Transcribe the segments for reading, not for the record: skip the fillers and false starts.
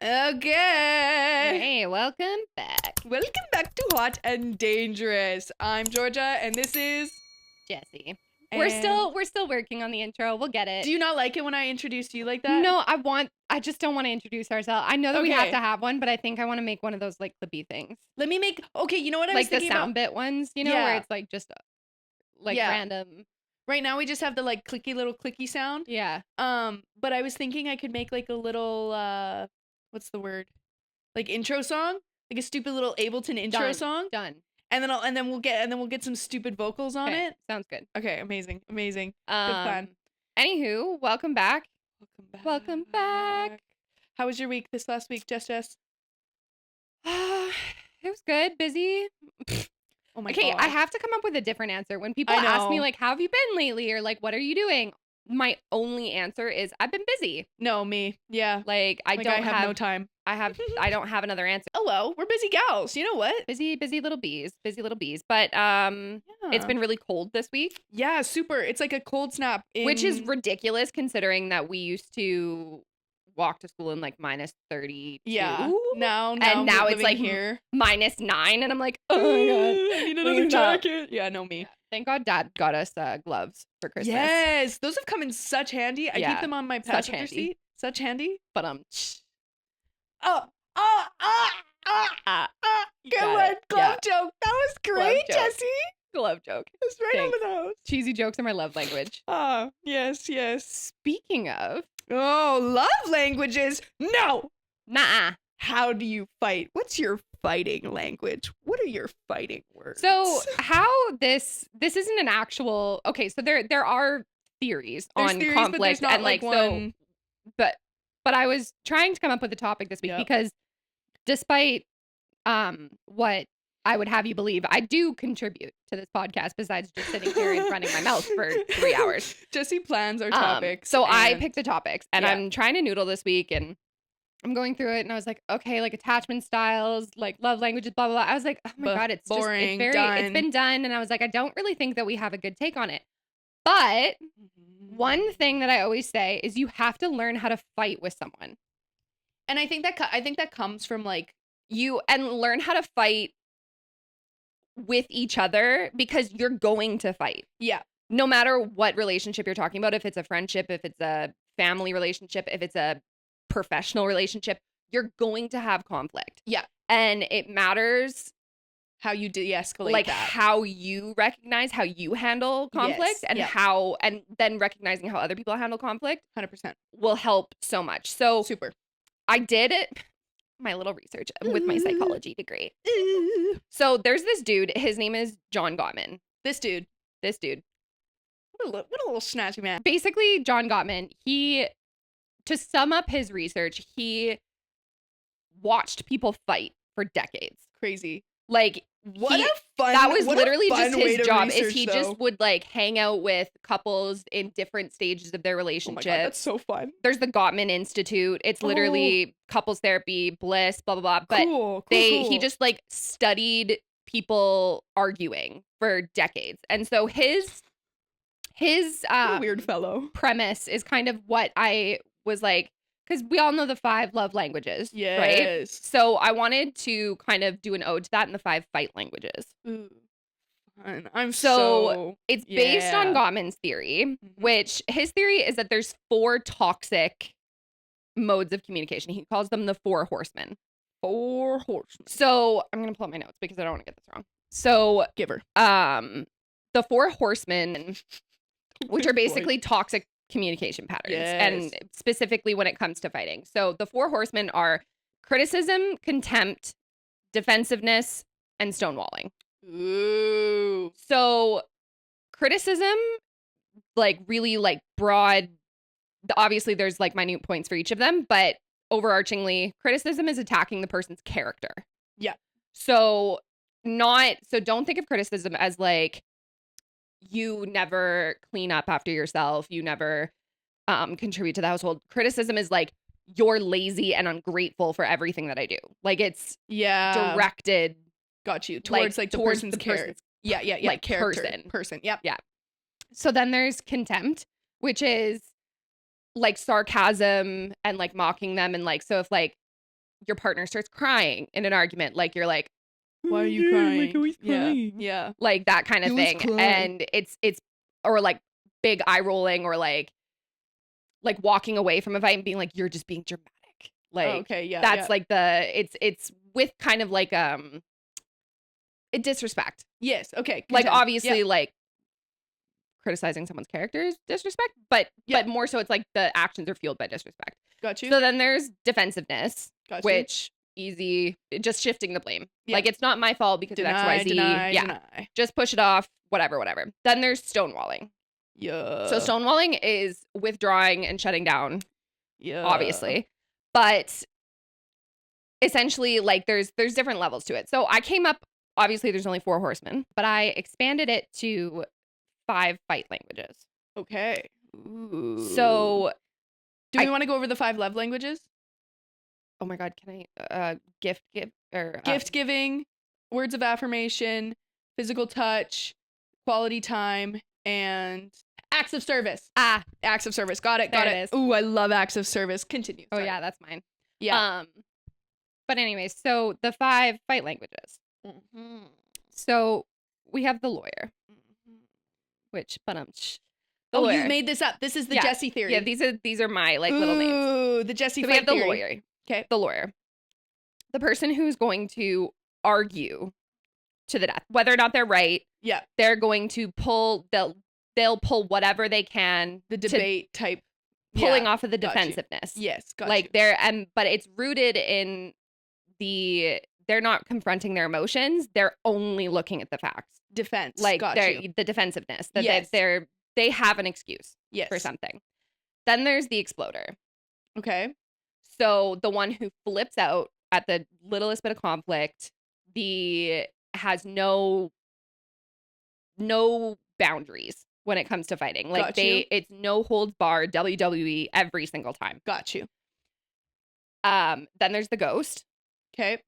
Okay. Hey, welcome back. Welcome back to Hot and Dangerous. I'm Georgia, and this is Jesse. And- We're still working on the intro. We'll get it. Do you not like it when I introduce you like that? No, I just don't want to introduce ourselves. I know that we have Okay. to have one, but I think I want to make one of those like clippy things. Let me make. Okay, you know what I was Like the thinking sound about? bit ones, where Yeah. it's like just like Yeah. random. Right now we just have the like clicky sound. Yeah. But I was thinking I could make like a little what's the word? Like intro song, like a stupid little Ableton intro Done. song, Done. and then we'll get some stupid vocals on Okay, it. sounds good. Okay, amazing. Good plan. Anywho, welcome back. Welcome back. How was your week this last week, Jess? It was good. Busy. Oh my Okay, god. I have to come up with a different answer. When people I ask me, know. like, how have you been lately? Or, like, what are you doing? My only answer is, I've been busy. No, me. Yeah. Like, I have no time. I don't have another answer. Oh well, we're busy gals. You know what? Busy little bees. But, it's been really cold this week. Yeah, super. It's like a cold snap. Which is ridiculous considering that we used to walk to school in, like, minus 32. Yeah. Now it's like here. minus 9. And I'm like, oh my God. I need another jacket. Yeah, no, me. Yeah. Thank God Dad got us gloves for Christmas. Yes, those have come in such handy. I keep them on my passenger seat. Such handy. But Good one. Glove joke. That was great, Jesse. Glove joke. It's right over the nose. Cheesy jokes are my love language. Ah, yes. Speaking of, love languages. No. nah. How do you fight? What's your fighting language? What are your fighting words? So how this isn't an actual. Okay, so there are theories on conflict and like one... so, but I was trying to come up with a topic this week because despite what I would have you believe, I do contribute to this podcast besides just sitting here and running my mouth for 3 hours. Jesse plans our topics. So I picked the topics and I'm trying to noodle this week and I'm going through it and I was like, okay, like attachment styles, like love languages, blah, blah, blah. I was like, oh my God, it's boring, just, it's been done. And I was like, I don't really think that we have a good take on it. But one thing that I always say is you have to learn how to fight with someone. And I think that comes from like and learn how to fight with each other because you're going to fight. Yeah. No matter what relationship you're talking about, if it's a friendship, if it's a family relationship, if it's a professional relationship, you're going to have conflict. Yeah. And it matters how you de-escalate like that. how you recognize how you handle conflict and and then recognizing how other people handle conflict 100% will help so much. So super. I did my little research with my psychology degree. So there's this dude, his name is John Gottman. This dude. What a little snatchy man. Basically, John Gottman, to sum up his research, he watched people fight for decades. Crazy. Like, that was literally just his job. Is he just would like hang out with couples in different stages of their relationship. Oh my God, that's so fun. There's the Gottman Institute. It's literally couples therapy, bliss, blah blah blah. But cool. He just like studied people arguing for decades, and so his weird fellow premise is kind of what I was like. Because we all know the 5 love languages, right? So I wanted to kind of do an ode to that in the 5 fight languages. Ooh, fun. It's based on Gottman's theory, which his theory is that there's 4 toxic modes of communication. He calls them the 4 horsemen. 4 horsemen. So I'm going to pull up my notes because I don't want to get this wrong. So give her. The 4 horsemen, which are basically toxic communication patterns and specifically when it comes to fighting. So the 4 horsemen are criticism, contempt, defensiveness, and stonewalling. Ooh. So criticism, like really like broad, obviously there's like minute points for each of them, but overarchingly criticism is attacking the person's character. Yeah. So don't think of criticism as like, you never clean up after yourself. You never contribute to the household. Criticism is like, you're lazy and ungrateful for everything that I do. Like it's directed. Got you. Towards the person's character. Yeah. Like character. Person. Yep. Yeah. So then there's contempt, which is like sarcasm and like mocking them. And like, so if like your partner starts crying in an argument, like you're like, why are you crying? Like, always crying. Yeah. Like that kind of thing. And it's or like big eye rolling, or like walking away from a fight and being like, you're just being dramatic. Like, okay, yeah. That's like it's with kind of like disrespect. Yes, okay. Like obviously like criticizing someone's character is disrespect, but more so it's like the actions are fueled by disrespect. Got you. So then there's defensiveness, which easy, just shifting the blame. Like it's not my fault because of XYZ. Deny. Just push it off, whatever. Then there's stonewalling. Yeah. So stonewalling is withdrawing and shutting down. Yeah. Obviously. But essentially like there's different levels to it. So I came up, obviously there's only 4 horsemen, but I expanded it to 5 fight languages. Okay. Ooh. So do we want to go over the 5 love languages? Oh my God, can I gift giving, words of affirmation, physical touch, quality time, and acts of service. Acts of service. Got it. Ooh, I love acts of service. Continue. Sorry. Oh yeah, that's mine. Yeah. But anyways, so the 5 fight languages. Mm-hmm. So we have the lawyer, which lawyer. You made this up. This is the Jesse theory. Yeah, these are my like little names. Ooh, the Jesse. So we have the lawyer. Okay, the lawyer, the person who's going to argue to the death, whether or not they're right. Yeah, they're going to pull. They'll pull whatever they can. The debate type, pulling off of the defensiveness. Yes, like they're but it's rooted in they're not confronting their emotions. They're only looking at the facts. Defense, like the defensiveness that they have an excuse for something. Then there's the exploder. Okay. So the one who flips out at the littlest bit of conflict, has no boundaries when it comes to fighting. Like it's no holds barred, WWE every single time. Got you. Then there's the ghost. Okay.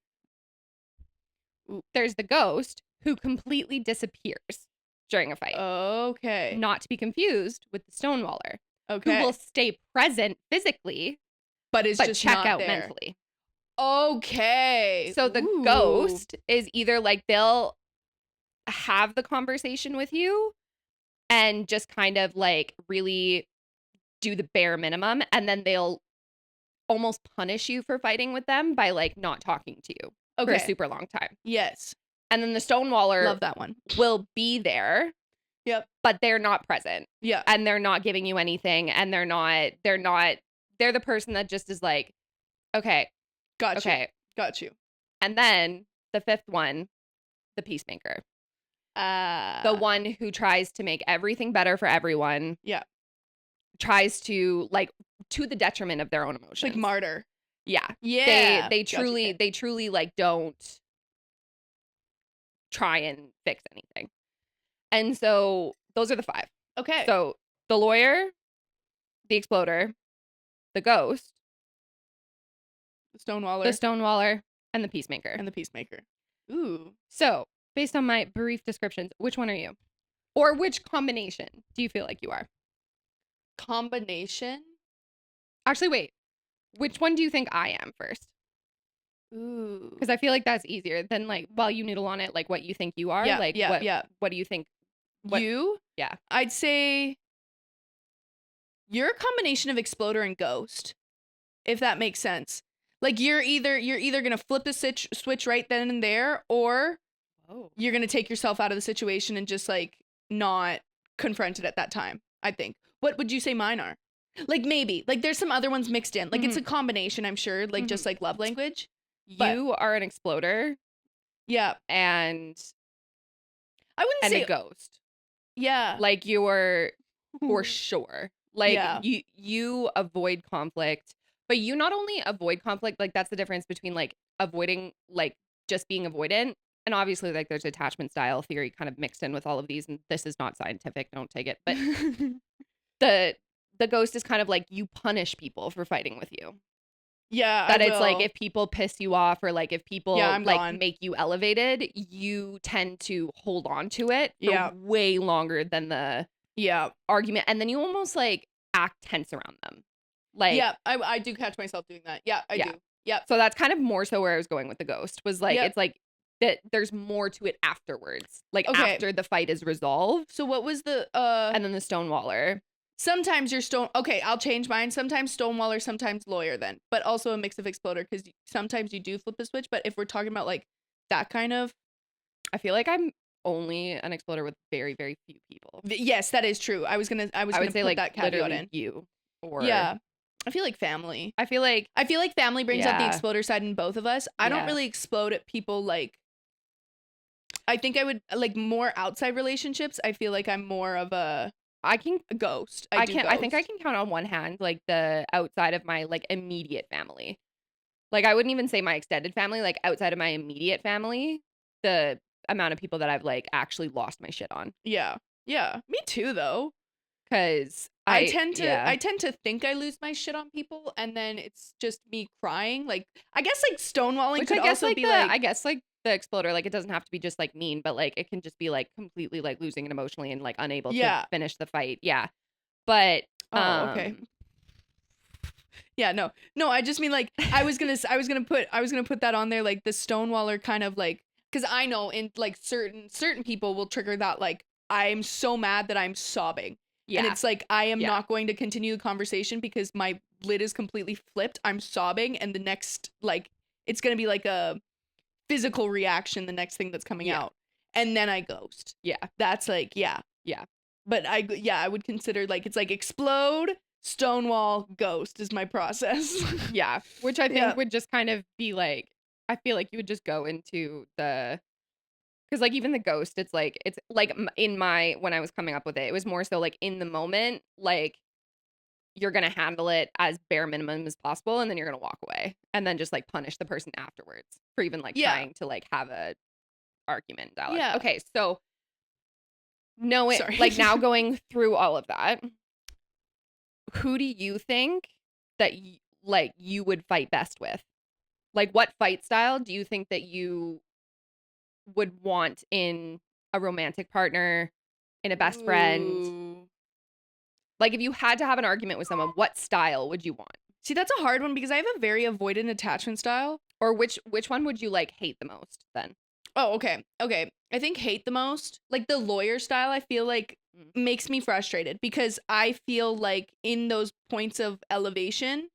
There's the ghost who completely disappears during a fight. Okay. Not to be confused with the stonewaller. Okay. Who will stay present physically, but just check not out there. mentally. Okay. So the ghost is either like they'll have the conversation with you and just kind of like really do the bare minimum, and then they'll almost punish you for fighting with them by like not talking to you for a super long time. Yes. And then the stonewaller, love that one, will be there. Yep. But they're not present. Yeah. And they're not giving you anything, and they're the person that just is like, okay. Got you. And then the 5th one, the peacemaker. The one who tries to make everything better for everyone. Yeah. Tries to like to the detriment of their own emotions. Like martyr. Yeah. Yeah. They truly like don't try and fix anything. And so those are the 5. Okay. So the lawyer, the exploder, the ghost, the stonewaller, and the peacemaker. Ooh. So based on my brief descriptions, which one are you? Or which combination do you feel like you are? Combination? Actually, wait. Which one do you think I am first? Ooh. Because I feel like that's easier than like while you noodle on it, like what you think you are. Yeah, like what do you think? You? Yeah. I'd say you're a combination of exploder and ghost, if that makes sense. Like you're either gonna flip the switch right then and there, or you're gonna take yourself out of the situation and just like not confront it at that time. I think. What would you say mine are? Like maybe like there's some other ones mixed in. Like it's a combination, I'm sure. Like just like love language. You are an exploder. Yeah. And I wouldn't say a ghost. Yeah. Like you're for sure. Like you avoid conflict, but you not only avoid conflict, like that's the difference between like avoiding, like just being avoidant. And obviously like there's attachment style theory kind of mixed in with all of these. And this is not scientific. Don't take it. But the ghost is kind of like you punish people for fighting with you. Yeah. That it's like if people piss you off or like if people like gone. Make you elevated, you tend to hold on to it for way longer than the argument. And then you almost like act tense around them. Like I do catch myself doing that. Yeah, I do. Yep. So that's kind of more so where I was going with the ghost, was like, it's like that there's more to it afterwards. Like after the fight is resolved. So what was the and then the Stonewaller. Sometimes you're okay, I'll change mine. Sometimes Stonewaller, sometimes lawyer then. But also a mix of exploder, because sometimes you do flip the switch. But if we're talking about like that kind of, I feel like I'm only an exploder with very, very few people. Yes, that is true. I was gonna say put like that caveat in. You. Or yeah. I feel like family. I feel like family brings out the exploder side in both of us. I don't really explode at people like. I think I would like more outside relationships. I feel like I'm more of a ghost. I think I can count on one hand like the outside of my like immediate family. Like I wouldn't even say my extended family, like outside of my immediate family, the amount of people that I've like actually lost my shit on. Yeah. Yeah. Me too though. Cause I tend to think I lose my shit on people, and then it's just me crying. Like I guess like stonewalling could also be like I guess like the exploder, like it doesn't have to be just like mean, but like it can just be like completely like losing it emotionally and like unable to finish the fight. Yeah. But okay. Yeah, no. I just mean like I was gonna put that on there, like the stonewaller kind of like, because I know in like certain people will trigger that, like I'm so mad that I'm sobbing. Yeah. And it's like I am not going to continue the conversation because my lid is completely flipped. I'm sobbing, and the next like it's gonna be like a physical reaction, the next thing that's coming out. And then I ghost. Yeah. That's like, yeah. But I would consider like it's like explode, stonewall, ghost is my process. Yeah. Which I think would just kind of be like, I feel like you would just go into the, because like even the ghost, it's like in my, when I was coming up with it, it was more so like in the moment, like you're going to handle it as bare minimum as possible. And then you're going to walk away and then just like punish the person afterwards for even like trying to like have a argument dialogue. Yeah. Okay. So like now going through all of that, who do you think that like you would fight best with? Like what fight style do you think that you would want in a romantic partner, in a best friend? Like if you had to have an argument with someone, what style would you want? See, that's a hard one because I have a very avoidant attachment style. Or which one would you like hate the most then? Oh, okay. I think hate the most. Like the lawyer style, I feel like makes me frustrated because I feel like in those points of elevation,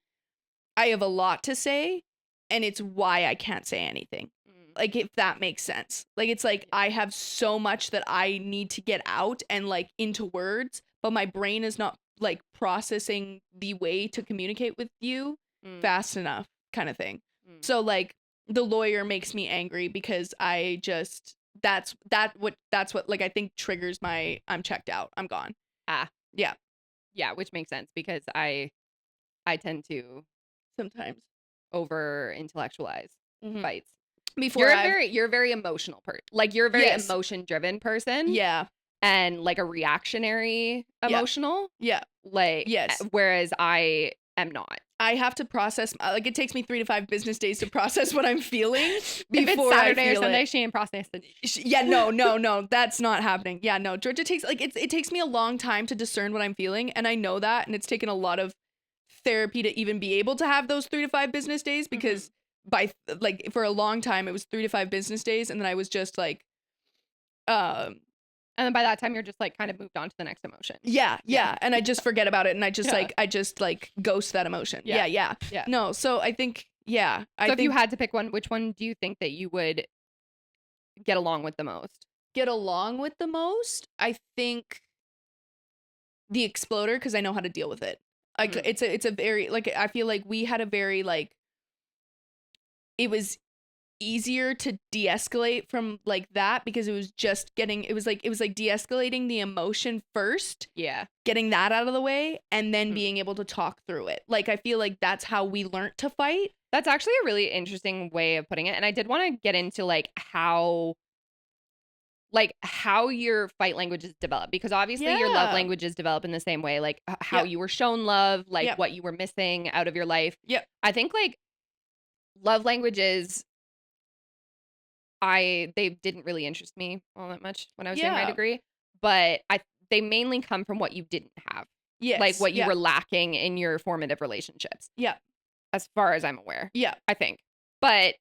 I have a lot to say, and it's why I can't say anything. Like if that makes sense. Like it's like I have so much that I need to get out and like into words, but my brain is not like processing the way to communicate with you fast enough, kind of thing. So like the lawyer makes me angry because I just that's what like I think triggers my I'm checked out. I'm gone. Yeah, which makes sense because I tend to sometimes over intellectualize fights. Before you're a very emotional person. Like you're a very emotion driven person. Yeah. And like a reactionary emotional. Yeah. Like whereas I am not. I have to process, like it takes me 3 to 5 business days to process what I'm feeling before if it's Saturday or Sunday, she ain't processing. Yeah, no, that's not happening. Yeah, no, Georgia takes like it takes me a long time to discern what I'm feeling, and I know that, and it's taken a lot of therapy to even be able to have those 3 to 5 business days because by like for a long time it was 3 to 5 business days, and then I was just like, and then by that time, you're just like kind of moved on to the next emotion. Yeah. And I just forget about it. And I just like ghost that emotion. Yeah. No. So I think, so if you had to pick one, which one do you think that you would get along with the most? Get along with the most? I think the exploder, because I know how to deal with it. Like it's a very, like, I feel like we had a very like, it was easier to de-escalate from like that because it was like de-escalating the emotion first, getting that out of the way, and then being able to talk through it. Like I feel like that's how we learned to fight. That's actually a really interesting way of putting it, and I did want to get into like how your fight languages develop, because obviously your love languages develop in the same way, like how you were shown love, like what you were missing out of your life. I think like love languages, they didn't really interest me all that much when I was doing my degree, but they mainly come from what you didn't have. Like what you were lacking in your formative relationships. as far as I'm aware. Yeah. I think. But,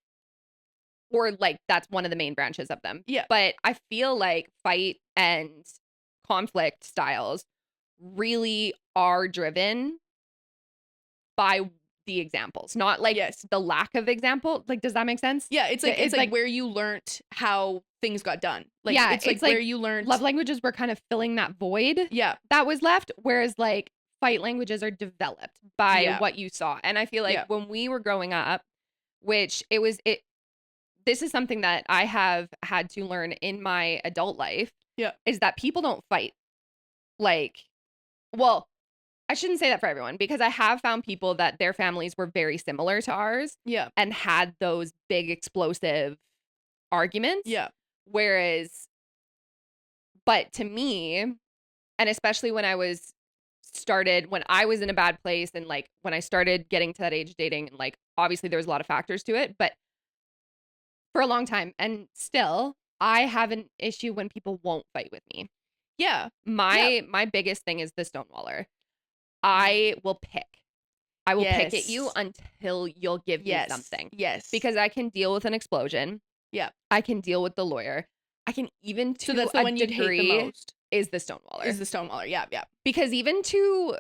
or like that's one of the main branches of them. Yeah. But I feel like fight and conflict styles really are driven by the examples, not like the lack of example. Like, does that make sense? Yeah, it's like where you learned how things got done. Like, yeah, it's like where you learned. Love languages were kind of filling that void. Yeah, that was left. Whereas like fight languages are developed by what you saw. And I feel like when we were growing up, which this is something that I have had to learn in my adult life. Yeah, is that people don't fight. Like, well, I shouldn't say that for everyone, because I have found people that their families were very similar to ours. Yeah. And had those big explosive arguments. Yeah. Whereas, but to me, and especially when I was in a bad place and like when I started getting to that age of dating, and like obviously there was a lot of factors to it, but for a long time and still, I have an issue when people won't fight with me. Yeah. My biggest thing is the Stonewaller. I will pick. I will pick at you until you'll give me something. Yes. Because I can deal with an explosion. Yeah. I can deal with the lawyer. I can even to so that's the one you'd hate the most. Is the Stonewaller. Is the Stonewaller. Yeah, yeah. Because even to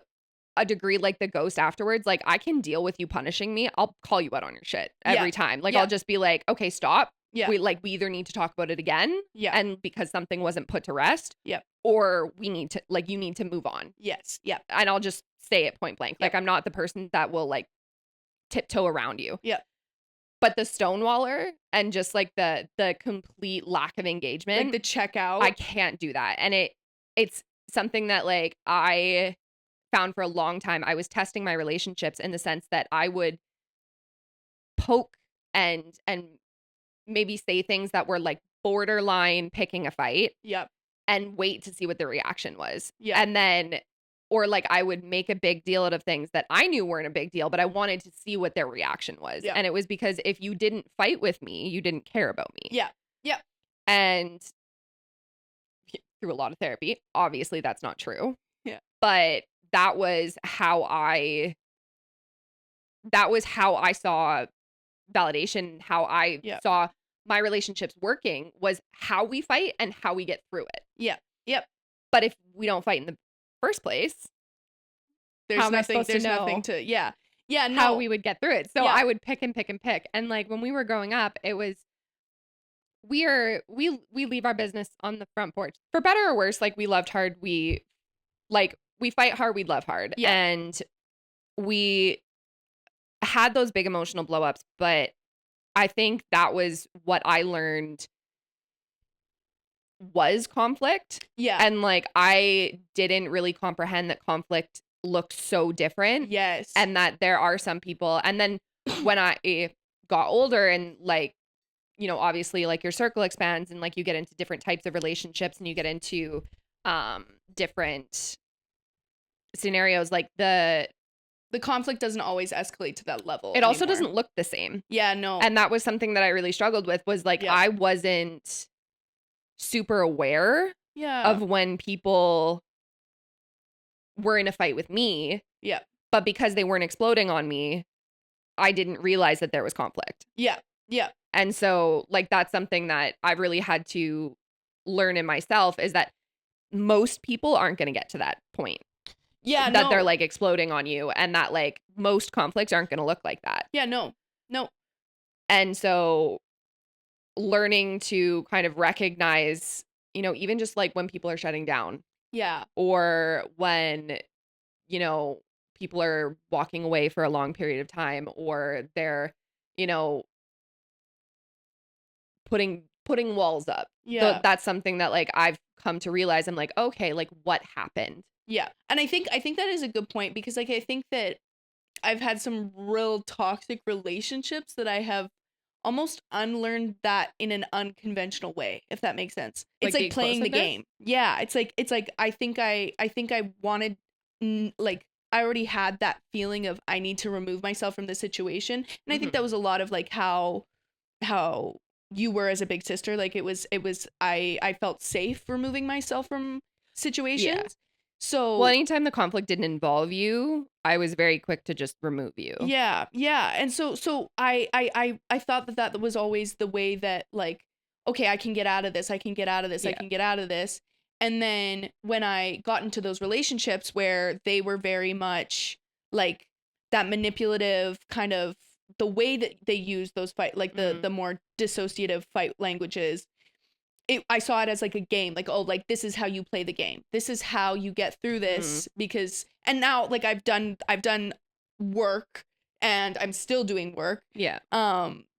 a degree, like the ghost afterwards, like I can deal with you punishing me. I'll call you out on your shit every time. Like I'll just be like, okay, stop. Yeah. We either need to talk about it again. Yeah. And because something wasn't put to rest. Yeah. Or we need to, like, you need to move on. Yes. Yeah. And I'll just say it point blank. Like I'm not the person that will like tiptoe around you. Yeah. But the Stonewaller and just like the complete lack of engagement. Like the checkout. I can't do that. And it's something that like I found for a long time. I was testing my relationships in the sense that I would poke and maybe say things that were like borderline picking a fight. Yep. And wait to see what the reaction was. Yeah. And then, or like I would make a big deal out of things that I knew weren't a big deal, but I wanted to see what their reaction was. Yeah. And it was because if you didn't fight with me, you didn't care about me. Yeah. Yeah. And through a lot of therapy, obviously that's not true. Yeah. But that was how I saw validation, how I saw my relationships working was how we fight and how we get through it. Yeah. Yep. But if we don't fight in the first place, there's nothing to Yeah, no. How we would get through it. So I would pick and pick and pick. And like when we were growing up, it was we leave our business on the front porch. For better or worse, like we loved hard, we fight hard, we love hard. Yeah. And we had those big emotional blow-ups, but I think that was what I learned was conflict. Yeah. And like I didn't really comprehend that conflict looks so different. Yes. And that there are some people. And then when I got older and like, you know, obviously like your circle expands and like you get into different types of relationships and you get into different scenarios, like the conflict doesn't always escalate to that level. It also doesn't look the same. Yeah, no. And that was something that I really struggled with was like I wasn't super aware of when people were in a fight with me. Yeah. But because they weren't exploding on me, I didn't realize that there was conflict. Yeah. Yeah. And so like that's something that I've really had to learn in myself is that most people aren't going to get to that point. Yeah, that they're like exploding on you and that like most conflicts aren't going to look like that. Yeah, no. And so learning to kind of recognize, you know, even just like when people are shutting down. Yeah. Or when, you know, people are walking away for a long period of time or they're, you know, putting walls up. Yeah. So that's something that like I've come to realize. I'm like, okay, like what happened? Yeah. And I think that is a good point because like I think that I've had some real toxic relationships that I have almost unlearned that in an unconventional way, if that makes sense. It's like playing the game. Yeah, it's like I think I wanted like I already had that feeling of I need to remove myself from the situation. And I think that was a lot of like how you were as a big sister. Like it was I felt safe removing myself from situations. Yeah. So anytime the conflict didn't involve you, I was very quick to just remove you. Yeah. And so I thought that was always the way that, like, okay, I can get out of this. I can get out of this. I can get out of this. And then when I got into those relationships where they were very much like that manipulative kind of, the way that they use those fight, like the more dissociative fight languages, I saw it as like a game, like, oh, like, this is how you play the game. This is how you get through this, because, and now, like, I've done work, and I'm still doing work. Yeah.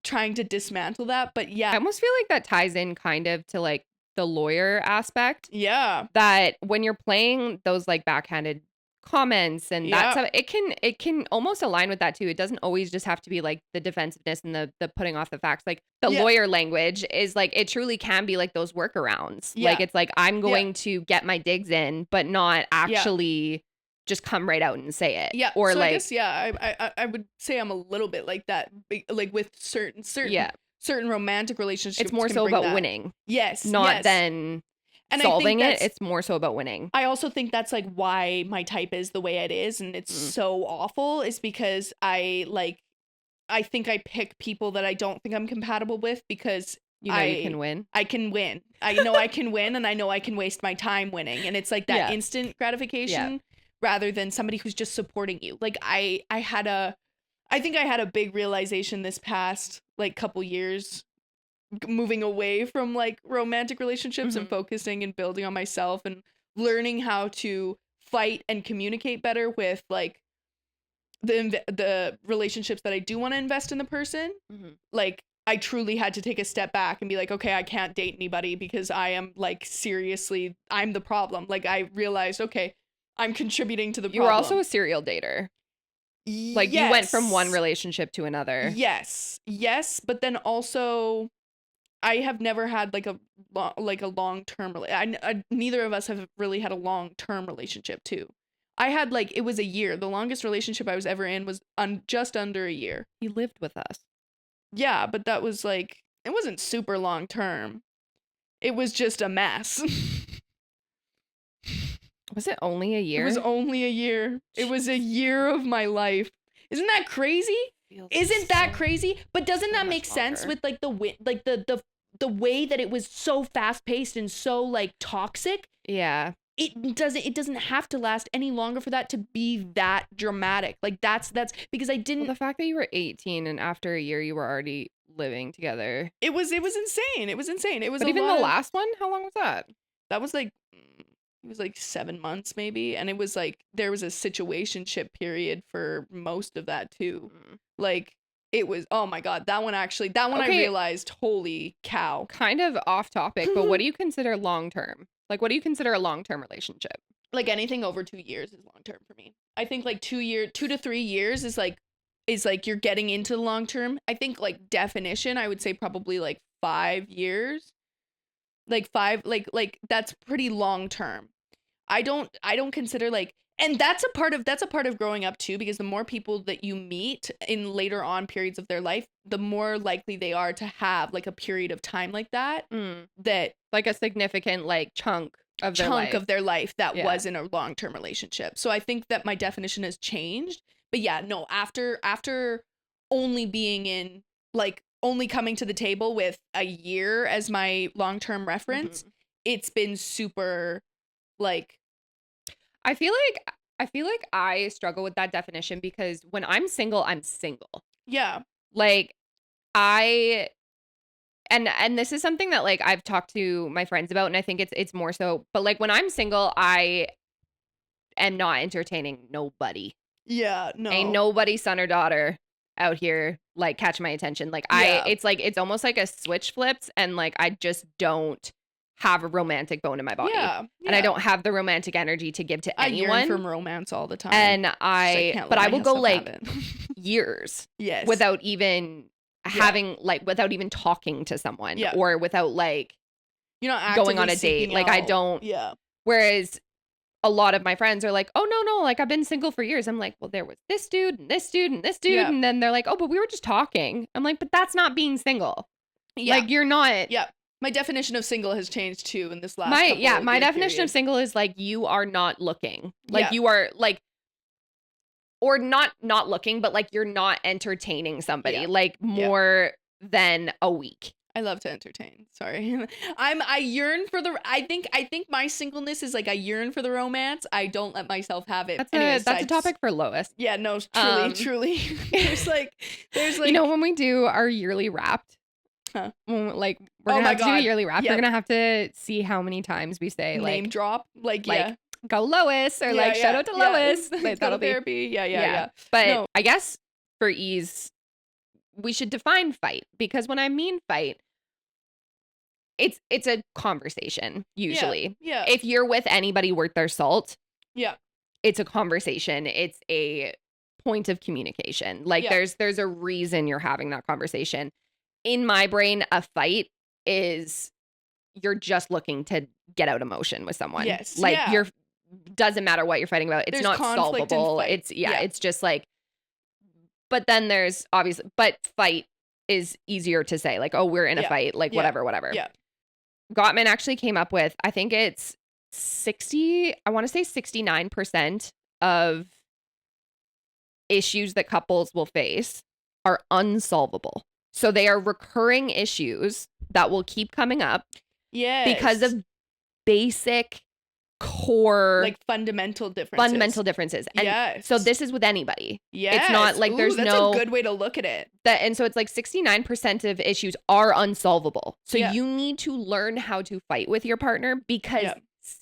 Trying to dismantle that. But yeah. I almost feel like that ties in kind of to like the lawyer aspect. Yeah. That when you're playing those like backhanded comments and that stuff, it can almost align with that too. It doesn't always just have to be like the defensiveness and the putting off the facts. Like the lawyer language is like, it truly can be like those workarounds. Like it's like, I'm going to get my digs in, but not actually just come right out and say it. Yeah. Or so like, I guess, I would say I'm a little bit like that. Like with certain romantic relationships. It's more so about winning. Yes. Not then solving it. It's more so about winning. I also think that's like why my type is the way it is, and it's so awful, is because I think I pick people that I don't think I'm compatible with, because you can win. I can win. I know I can win, and I know I can waste my time winning, and it's like that instant gratification rather than somebody who's just supporting you. Like I think I had a big realization this past like couple years, moving away from like romantic relationships and focusing and building on myself and learning how to fight and communicate better with like the relationships that I do want to invest in the person. Like I truly had to take a step back and be like, okay, I can't date anybody because I am like, seriously, I'm the problem. Like I realized, okay, I'm contributing to the problem. You were also a serial dater. Like you went from one relationship to another. Yes. But then also I have never had like a long-term neither of us have really had a long-term relationship too. I had like, it was a year. The longest relationship I was ever in was just under a year. He lived with us. Yeah, but that was like, it wasn't super long-term. It was just a mess. Was it only a year? It was only a year. It was a year of my life. Isn't that crazy? Isn't that crazy? But doesn't that make sense with like the way that it was so fast-paced and so like toxic? Yeah. It doesn't have to last any longer for that to be that dramatic. Like that's because I didn't. Well, the fact that you were 18 and after a year you were already living together. It was insane. It was insane. It was. But even the last one, how long was that? That was like, it was like 7 months maybe, and it was like there was a situationship period for most of that too. Like it was, oh my god, that one I realized, holy cow. Kind of off topic, but what do you consider long term? Like what do you consider a long-term relationship? Like anything over 2 years is long term for me. I think like 2 to 3 years is like you're getting into the long term. I think like definition, I would say probably like 5 years. Like 5, like that's pretty long term. I don't consider like, and that's a part of growing up too, because the more people that you meet in later on periods of their life, the more likely they are to have like a period of time like that, that like a significant like chunk of their life that was in a long-term relationship. So I think that my definition has changed. But yeah, no, after only being in like, only coming to the table with a year as my long-term reference, it's been super like, I feel like I struggle with that definition because when I'm single, I'm single. Yeah. Like and this is something that like I've talked to my friends about, and I think it's more so, but like when I'm single, I am not entertaining nobody. Yeah, no. Ain't nobody, son or daughter, out here like catching my attention. Like it's almost like a switch flips, and like I just don't have a romantic bone in my body. Yeah. And I don't have the romantic energy to give to anyone. I yearn from romance all the time. And I will go like years without even having like, without even talking to someone or without like, you know, going on a date. Like I don't. Yeah. Whereas a lot of my friends are like, oh no, like I've been single for years. I'm like, well, there was this dude and this dude and this dude. And then they're like, oh, but we were just talking. I'm like, but that's not being single. Yeah. Like you're not. Yeah. My definition of single has changed too in this last my definition of single is like you are not looking. Like you are like, or not looking, but like you're not entertaining somebody like more than a week. I love to entertain. Sorry. I yearn for the I think my singleness is like I yearn for the romance. I don't let myself have it. That's a topic for Lois. Yeah, no, truly. there's like you know, when we do our yearly Wrapped, like we're gonna have to do a yearly Wrapped. We're gonna have to see how many times we say like name drop, like go Lois, or like shout out to Lois. Like, that'll be therapy. Yeah. But I guess for ease, we should define fight, because when I mean fight, it's a conversation usually. Yeah. If you're with anybody worth their salt, it's a conversation. It's a point of communication. Like there's a reason you're having that conversation. In my brain, a fight is you're just looking to get out emotion with someone. Yes. Like doesn't matter what you're fighting about. It's not solvable. It's just like, but then there's obviously, but fight is easier to say, like, oh, we're in a fight, like whatever. Yeah. Gottman actually came up with, I think it's 69% of issues that couples will face are unsolvable. So they are recurring issues that will keep coming up because of basic core, like fundamental differences. And so this is with anybody. It's not like there's that's a good way to look at it. And so it's like 69% of issues are unsolvable. So you need to learn how to fight with your partner, because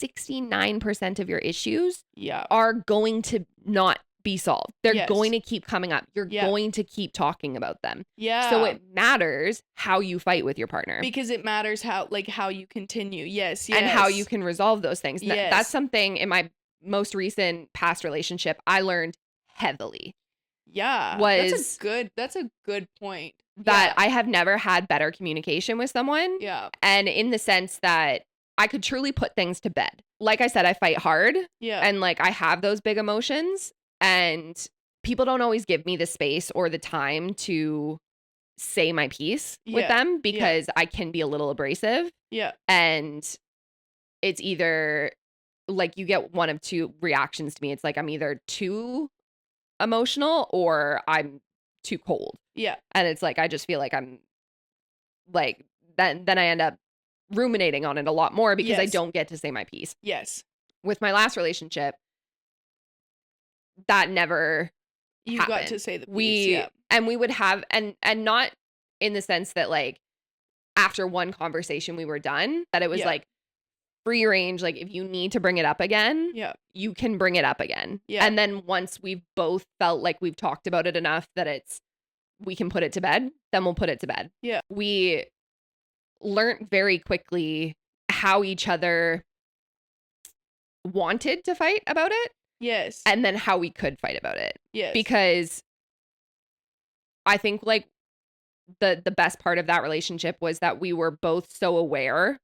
69% of your issues are going to not be solved. They're going to keep coming up. You're going to keep talking about them. So it matters how you fight with your partner, because it matters how you continue. And how you can resolve those things. That's something in my most recent past relationship I learned heavily. That's a good point. That I have never had better communication with someone. And in the sense that I could truly put things to bed. Like I said, I fight hard. And like I have those big emotions. And people don't always give me the space or the time to say my piece with them, because I can be a little abrasive. And it's either like you get one of two reactions to me. It's like I'm either too emotional or I'm too cold. And it's like I just feel like I'm like then I end up ruminating on it a lot more, because I don't get to say my piece. With my last relationship, that never happened. Got to say the piece. And we would have and not in the sense that like after one conversation we were done, that it was like free range, like if you need to bring it up again, you can bring it up again. And then once we've both felt like we've talked about it enough that we can put it to bed, then we'll put it to bed. We learned very quickly how each other wanted to fight about it. And then how we could fight about it. Because I think like the best part of that relationship was that we were both so aware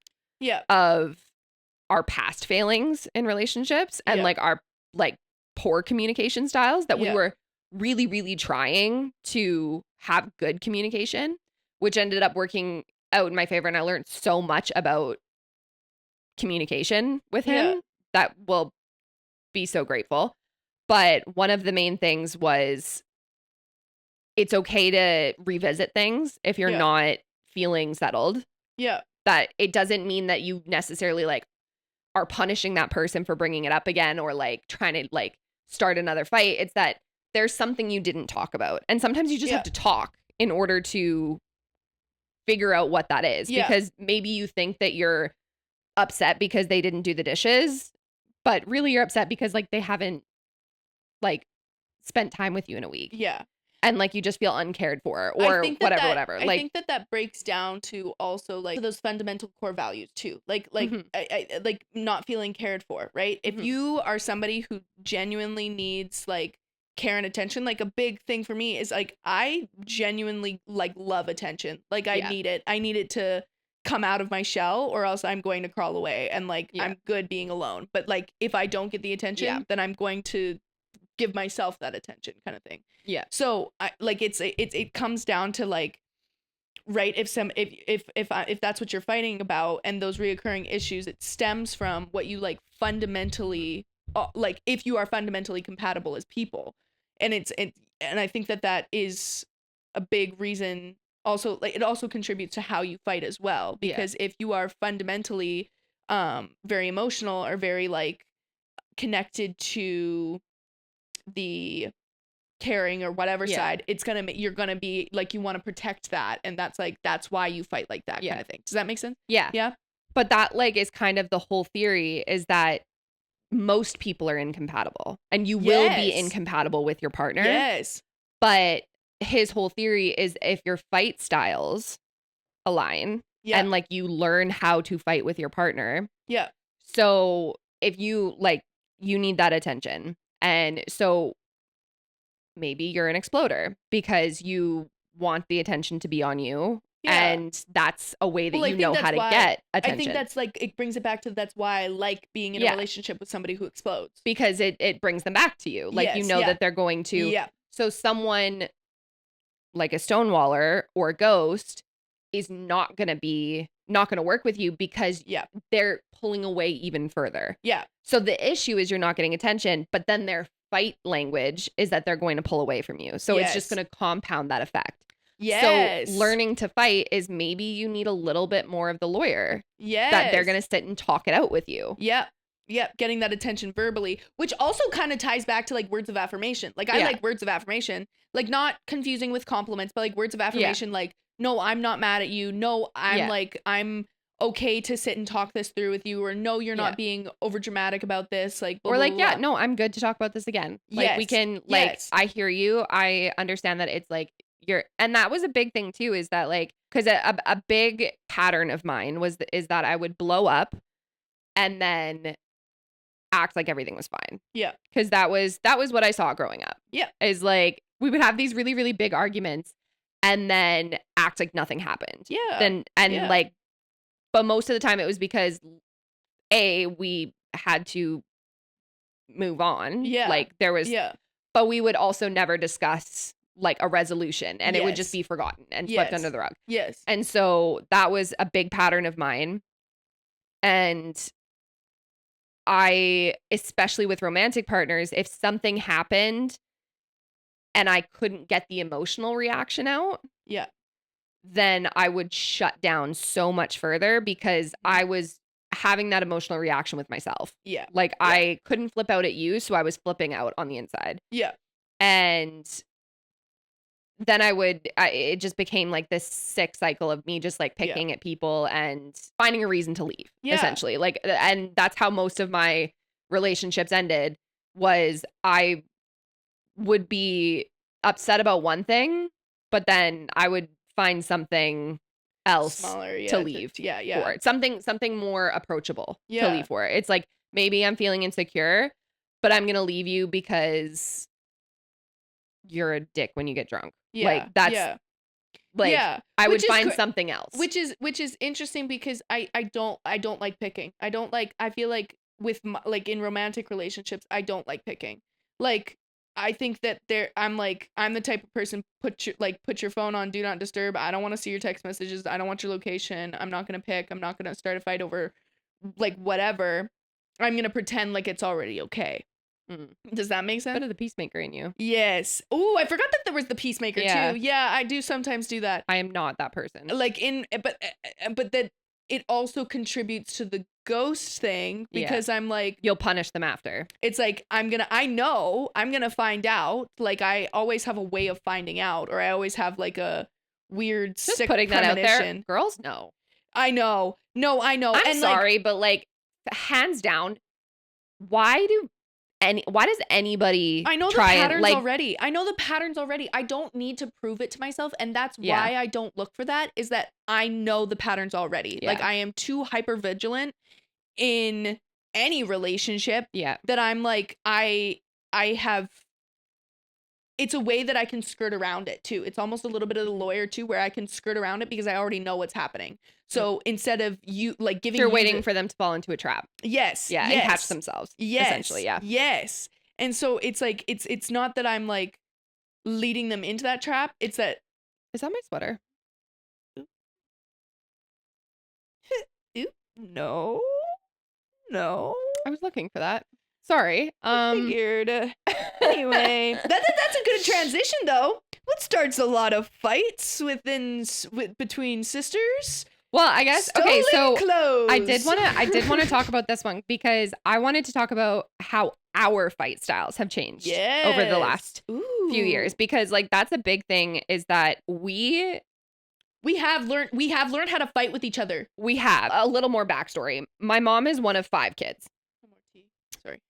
of our past failings in relationships and like our like poor communication styles, that we were really, really trying to have good communication, which ended up working out in my favor. And I learned so much about communication with him that will be so grateful. But one of the main things was it's okay to revisit things if you're not feeling settled. That it doesn't mean that you necessarily like are punishing that person for bringing it up again or like trying to like start another fight. It's that there's something you didn't talk about. And sometimes you just have to talk in order to figure out what that is. Because maybe you think that you're upset because they didn't do the dishes, but really you're upset because like they haven't like spent time with you in a week. And like you just feel uncared for or whatever. I think that breaks down to also like those fundamental core values too. Like I like not feeling cared for, right? If you are somebody who genuinely needs like care and attention, like a big thing for me is like I genuinely like love attention. Like I need it. I need it to come out of my shell or else I'm going to crawl away and like I'm good being alone. But like if I don't get the attention, then I'm going to give myself that attention kind of thing. So I like it comes down to like right, if that's what you're fighting about, and those reoccurring issues, it stems from what you like fundamentally, like if you are fundamentally compatible as people. And I think that is a big reason. Also, like, it also contributes to how you fight as well, because if you are fundamentally very emotional, or very like connected to the caring or whatever side, it's gonna make, you're gonna be like, you want to protect that, and that's why you fight like that kind of thing. Does that make sense? Yeah. But that like is kind of the whole theory, is that most people are incompatible, and you will be incompatible with your partner. Yes. But his whole theory is, if your fight styles align, and like you learn how to fight with your partner. Yeah. So if you like, you need that attention, and so maybe you're an exploder because you want the attention to be on you. And that's a way that you know how to get attention. I think that's like, it brings it back to, that's why I like being in a relationship with somebody who explodes. Because it brings them back to you. Like, you know that they're going to. Yeah. So someone like a Stonewaller or a ghost is not going to work with you, because they're pulling away even further. Yeah. So the issue is you're not getting attention, but then their fight language is that they're going to pull away from you. So it's just going to compound that effect. Yes. So learning to fight is, maybe you need a little bit more of the lawyer. Yes. That they're going to sit and talk it out with you. Yep. Yep. Getting that attention verbally, which also kind of ties back to like words of affirmation. Like, I like words of affirmation, like not confusing with compliments, but like words of affirmation, like, no, I'm not mad at you. No, I'm like, I'm okay to sit and talk this through with you, or no, you're not being over dramatic about this. Like, blah, or like, blah, blah. no, I'm good to talk about this again. Like, we can, like, I hear you. I understand that it's like, and that was a big thing too, is that like, because a big pattern of mine is that I would blow up and then act like everything was fine. Yeah. Because that was what I saw growing up. Yeah. Is like, we would have these really, really big arguments and then act like nothing happened. Yeah. Like, but most of the time it was because we had to move on. Yeah. Like, there was, but we would also never discuss like a resolution, and it would just be forgotten and swept under the rug. Yes. And so that was a big pattern of mine. And I, especially with romantic partners, if something happened and I couldn't get the emotional reaction out, then I would shut down so much further, because I was having that emotional reaction with myself. Yeah. Like, I couldn't flip out at you, so I was flipping out on the inside. Yeah. And then it just became like this sick cycle of me just like picking at people and finding a reason to leave, essentially. Like, and that's how most of my relationships ended, was I would be upset about one thing, but then I would find something else smaller, to leave for it. Something more approachable to leave for it. It's like, maybe I'm feeling insecure, but I'm going to leave you because you're a dick when you get drunk. Like, that's like, I would find something else. Which is interesting, because I don't like picking. I feel like with like in romantic relationships, I don't like picking. Like, I think that I'm the type of person, put your phone on do not disturb. I don't want to see your text messages. I don't want your location. I'm not going to pick. I'm not going to start a fight over like whatever. I'm going to pretend like it's already okay. Does that make sense? Bit of the peacemaker in you. Yes. Oh, I forgot that there was the peacemaker too. Yeah, I do sometimes do that. I am not that person. Like, but that it also contributes to the ghost thing, because I'm like, you'll punish them after. It's like, I know I'm gonna find out. Like, I always have a way of finding out, or I always have like a weird just sick putting premonition. That out there. Girls, no. I know. No, I know. I'm sorry, but like, hands down, why does anybody I know the try patterns and, like, already. I know the patterns already. I don't need to prove it to myself. And that's why I don't look for that, is that I know the patterns already. Yeah. Like, I am too hyper vigilant in any relationship that I'm like, I have, it's a way that I can skirt around it too. It's almost a little bit of the lawyer too, where I can skirt around it because I already know what's happening. So instead of you like giving, you're waiting for them to fall into a trap. Yes. Yeah. Yes. And catch themselves. Yes. Essentially. Yeah. Yes. And so it's like, it's not that I'm like leading them into that trap. It's that. Is that my sweater? No. I was looking for that. Sorry. Figured. Anyway, that's a good transition though. What starts a lot of fights between sisters? Well, I guess Stolen so clothes. I did want to talk about this one because I wanted to talk about how our fight styles have changed over the last few years, because like that's a big thing, is that we have learned how to fight with each other. We have a little more backstory. My mom is one of 5 kids. More tea. Sorry.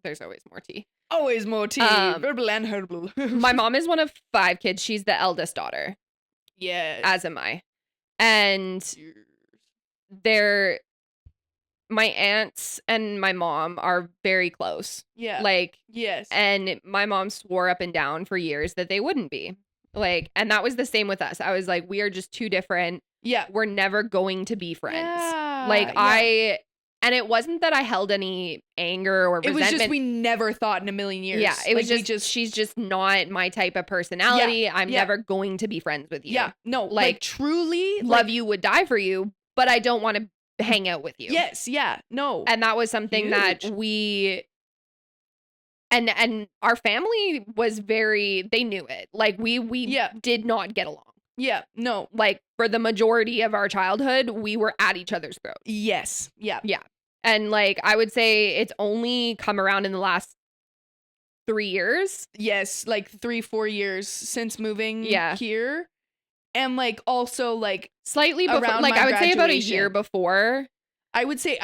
There's always more tea. Always more tea. Verbal and herbal. My mom is one of 5 kids. She's the eldest daughter. Yes. As am I. And my aunts and my mom are very close. Yeah. Like, yes. And my mom swore up and down for years that they wouldn't be. Like, and that was the same with us. I was like, we are just too different. Yeah. We're never going to be friends. Yeah. Like, yeah. And it wasn't that I held any anger or resentment. It was just we never thought in a million years. Yeah, it was just she's just not my type of personality. Yeah, I'm never going to be friends with you. Yeah, no, like truly love you, would die for you, but I don't want to hang out with you. Yes, yeah, no. And that was something that we and our family was they knew it. Like we did not get along. Yeah, no. Like for the majority of our childhood, we were at each other's throats. Yes. Yeah. Yeah. And like I would say it's only come around in the last 3 years. Yes, like 3-4 years since moving here. And like also like slightly before, like I would say about a year before. I would say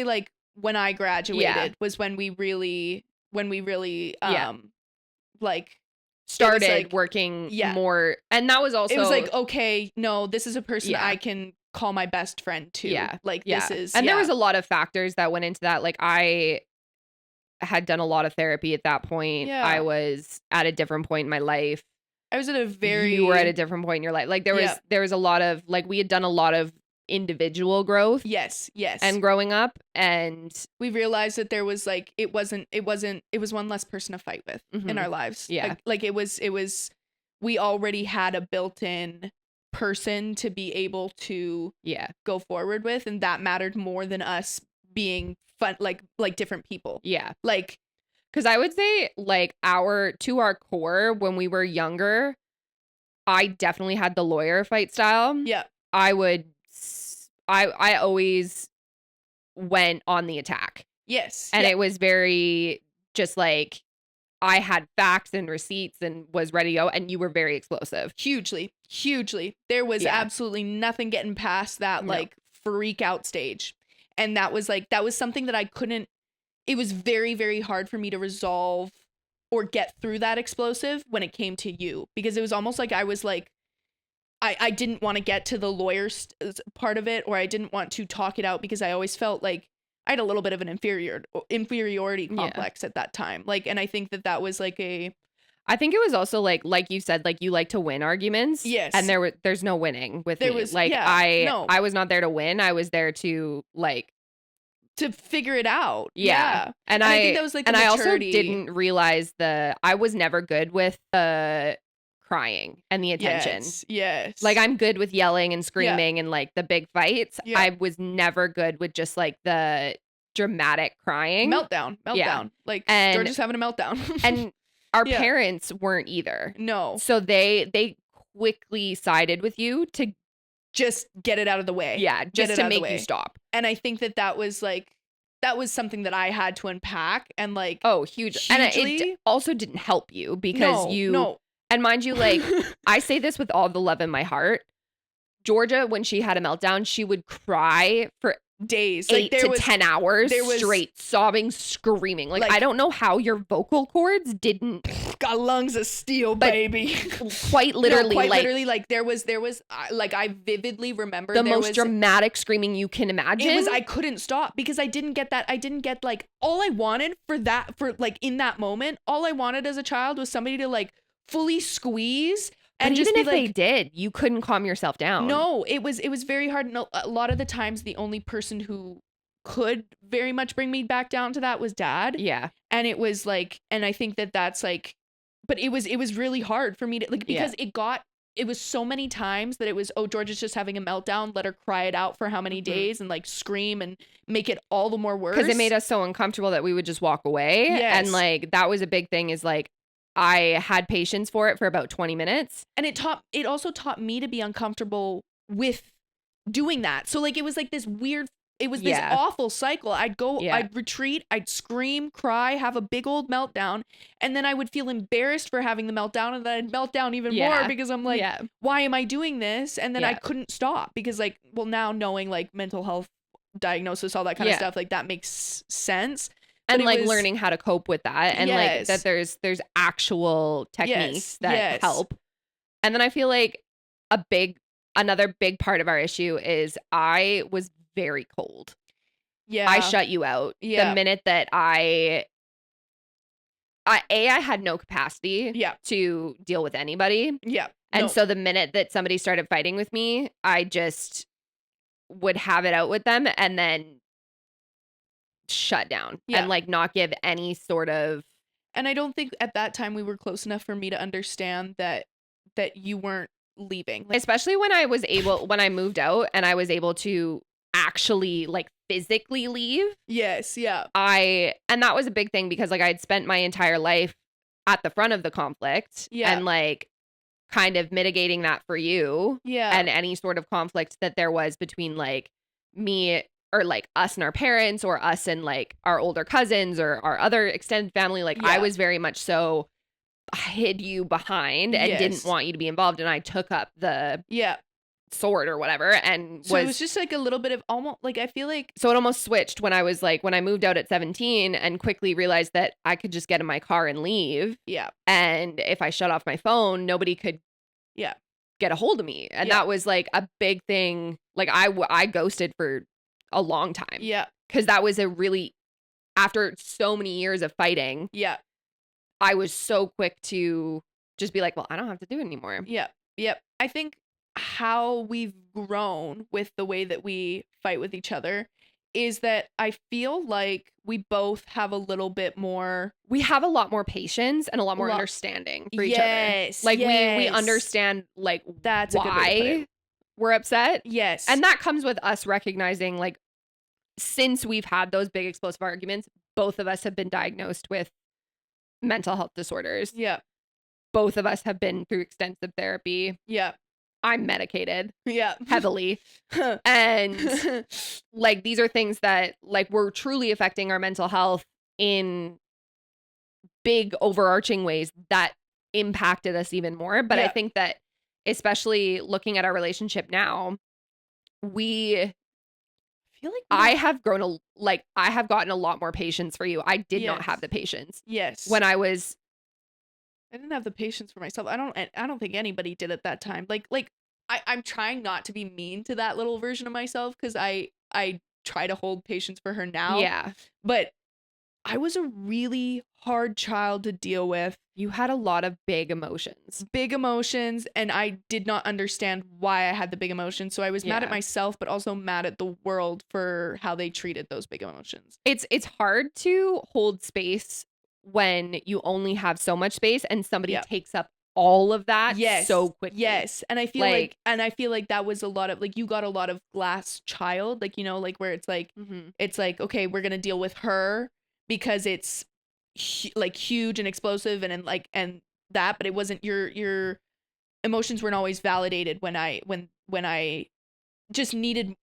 like when I graduated was when we really like started like, working more. And that was also, it was like, okay, no, this is a person I can call my best friend too. Yeah. Like this is, and there was a lot of factors that went into that. Like I had done a lot of therapy at that point. Yeah. I was at a different point in my life. I was at a you were at a different point in your life. Like there was a lot of, like we had done a lot of individual growth. Yes. And growing up, and we realized that there was like it was one less person to fight with in our lives. Yeah. Like it was we already had a built-in person to be able to go forward with, and that mattered more than us being fun like different people. Yeah. Like, because I would say like to our core when we were younger, I definitely had the lawyer fight style. Yeah. I always went on the attack. Yes. And it was very just like I had facts and receipts and was ready to go, and you were very explosive. Hugely. There was absolutely nothing getting past that like freak out stage. And that was something that I couldn't, it was very, very hard for me to resolve or get through that explosive when it came to you, because it was almost like I was like, I didn't want to get to the lawyer part of it, or I didn't want to talk it out because I always felt like I had a little bit of an inferiority complex at that time. Like, and I think that was like I think it was also like you said, like you like to win arguments. Yes. And there's no winning with me. I was not there to win. I was there to like to figure it out. Yeah. And I think that was like the maturity. I also didn't realize I was never good with the crying and the attention. Yes. Like I'm good with yelling and screaming and like the big fights. Yeah. I was never good with just like the dramatic crying. Meltdown. Yeah. Like Georgia's having a meltdown. And our parents weren't either. No. So they quickly sided with you to just get it out of the way. Yeah, just to make you stop. And I think that was something that I had to unpack and like huge. And it also didn't help you because and mind you, like I say this with all the love in my heart. Georgia, when she had a meltdown, she would cry for days, 8 to 10 hours straight, sobbing, screaming. Like I don't know how your vocal cords didn't got lungs of steel, baby. Quite literally, like there was like I vividly remember the most dramatic screaming you can imagine. It was I couldn't stop because I didn't get like all I wanted for like in that moment. All I wanted as a child was somebody to like fully squeeze. And but even if they did, you couldn't calm yourself down. No, it was very hard. And a lot of the times, the only person who could very much bring me back down to that was Dad. Yeah, and it was like, and I think that's like, but it was really hard for me to like because it got it was so many times that it was, oh, Georgia's just having a meltdown. Let her cry it out for how many days and like scream and make it all the more worse. Because it made us so uncomfortable that we would just walk away. Yes. And like, that was a big thing is like, I had patience for it for about 20 minutes. And it also taught me to be uncomfortable with doing that. So like, it was like this weird, it was this awful cycle. I'd go, I'd retreat, I'd scream, cry, have a big old meltdown. And then I would feel embarrassed for having the meltdown. And then I'd melt down even more because I'm like, why am I doing this? And then I couldn't stop because like, well, now knowing like mental health diagnosis, all that kind of stuff, like that makes sense. And like learning how to cope with that. And like that there's actual techniques that help. And then I feel like another big part of our issue is I was very cold. Yeah. I shut you out. Yeah. The minute that I had no capacity to deal with anybody. Yeah. And so the minute that somebody started fighting with me, I just would have it out with them and then shut down and like not give any sort of. And I don't think at that time we were close enough for me to understand that you weren't leaving. Like, especially when I moved out and I was able to actually like physically leave. Yes. Yeah. And that was a big thing because like I'd spent my entire life at the front of the conflict and like kind of mitigating that for you. Yeah. And any sort of conflict that there was between like me or like us and our parents or us and like our older cousins or our other extended family. Like I was very much so hid you behind and didn't want you to be involved. And I took up the sword or whatever. And so it was just like a little bit of almost like, I feel like. So it almost switched when I moved out at 17 and quickly realized that I could just get in my car and leave. Yeah. And if I shut off my phone, nobody could get a hold of me. And that was like a big thing. Like I ghosted for a long time. Yeah. Because that was after so many years of fighting. Yeah. I was so quick to just be like, well, I don't have to do it anymore. Yeah. Yep. I think how we've grown with the way that we fight with each other is that I feel like we both have a little bit more. We have a lot more patience and a lot more understanding for each other. Like we understand like that's why we're upset. Yes. And that comes with us recognizing like since we've had those big explosive arguments, both of us have been diagnosed with mental health disorders. Yeah. Both of us have been through extensive therapy. Yeah. I'm medicated. Yeah. Heavily. And like these are things that like were truly affecting our mental health in big overarching ways that impacted us even more. But I think that especially looking at our relationship now, I feel like I have gotten a lot more patience for you. I did not have the patience. Yes. When I didn't have the patience for myself. I don't think anybody did at that time. I'm trying not to be mean to that little version of myself because I try to hold patience for her now. Yeah. But I was a really hard child to deal with. You had a lot of big emotions. Big emotions, and I did not understand why I had the big emotions. So I was mad at myself, but also mad at the world for how they treated those big emotions. It's hard to hold space when you only have so much space and somebody takes up all of that so quickly. Yes. And I feel like that was a lot of like you got a lot of glass child, like, you know, like where it's like it's like, okay, we're gonna deal with her because it's like huge and explosive and that, but it wasn't your emotions weren't always validated when I just needed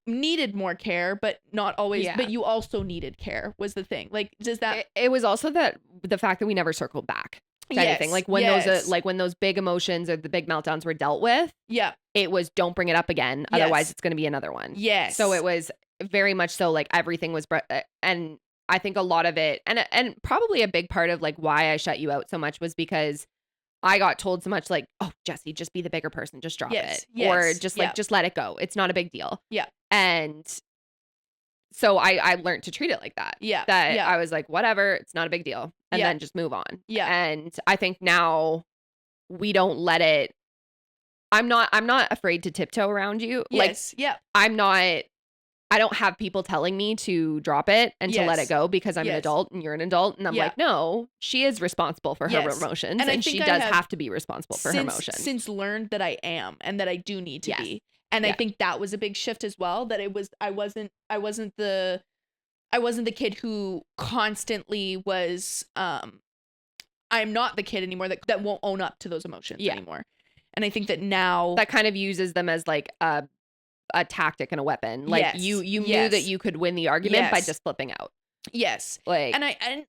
more care, but not always. But you also needed care was the thing. Like, does that? It was also that the fact that we never circled back to anything. Like when those big emotions or the big meltdowns were dealt with. Yeah, it was don't bring it up again. Otherwise, it's going to be another one. Yes. So it was very much so like everything was, and I think a lot of it, and probably a big part of like why I shut you out so much was because I got told so much like, oh, Jesse, just be the bigger person. Just drop it. Or just like, just let it go. It's not a big deal. Yeah. And so I learned to treat it like that. Yeah. I was like, whatever, it's not a big deal. And then just move on. Yeah. And I think now we don't let it. I'm not afraid to tiptoe around you. Yes. Like, I'm not I don't have people telling me to drop it and to let it go because I'm an adult and you're an adult. And I'm like, no, she is responsible for her emotions, and she does have to be responsible for her emotions. Since learned that I am and that I do need to be. And I think that was a big shift as well, that I wasn't the kid who constantly was I'm not the kid anymore that won't own up to those emotions anymore. And I think that now that kind of uses them as like a tactic and a weapon. Like you knew that you could win the argument by just flipping out. Yes. Like, and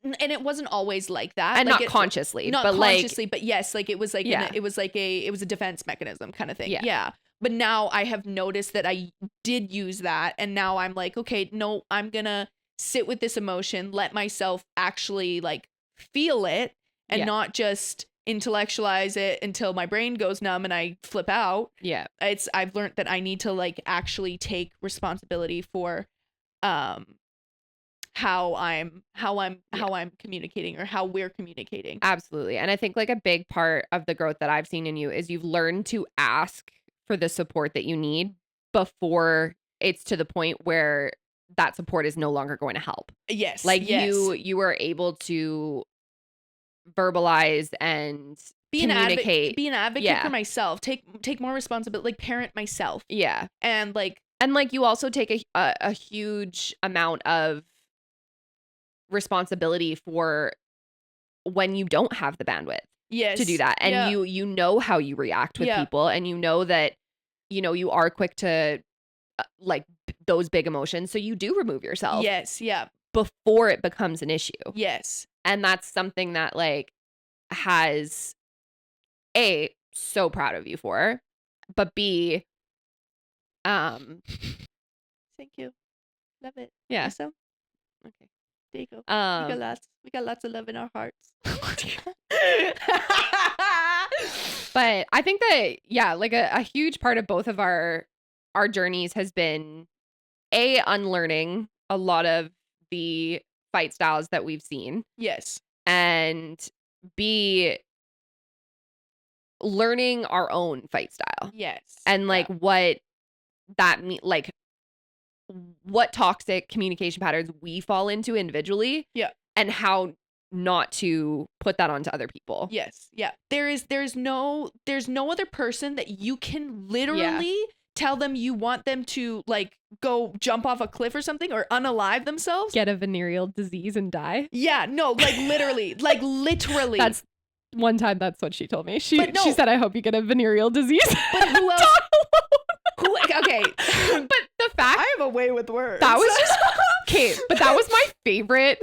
it wasn't always like that. And like not consciously. Not but consciously, like, but yes, like it was like it was a defense mechanism kind of thing. Yeah. But now I have noticed that I did use that, and now I'm like, okay, no, I'm gonna sit with this emotion, let myself actually like feel it, and not just intellectualize it until my brain goes numb and I flip out. Yeah. I've learned that I need to like actually take responsibility for how I'm communicating, or how we're communicating. Absolutely. And I think like a big part of the growth that I've seen in you is you've learned to ask for the support that you need before it's to the point where that support is no longer going to help. Yes. Like you were able to verbalize and communicate. Be an advocate for myself. Take more responsibility, like parent myself. Yeah. And like you also take a huge amount of responsibility for when you don't have the bandwidth to do that. And you know how you react with people, and you know that, you know, you are quick to like those big emotions. So you do remove yourself. Yes. Yeah. Before it becomes an issue. Yes. And that's something that like has so proud of you for, but B, thank you. Love it. Yeah. Awesome. Okay. There you go. We got lots of love in our hearts. But I think that, like a huge part of both of our journeys has been unlearning a lot of the fight styles that we've seen. Yes. And B, learning our own fight style. Yes. And like what that mean, like what toxic communication patterns we fall into individually. Yeah. And how not to put that onto other people. Yes. Yeah. There's no other person that you can literally tell them you want them to like go jump off a cliff or something, or unalive themselves. Get a venereal disease and die. Yeah. No, like literally. Like literally. That's one time that's what she told me. She said, I hope you get a venereal disease. But who else? Okay. But the fact I have a way with words. That was just okay, but that was my favorite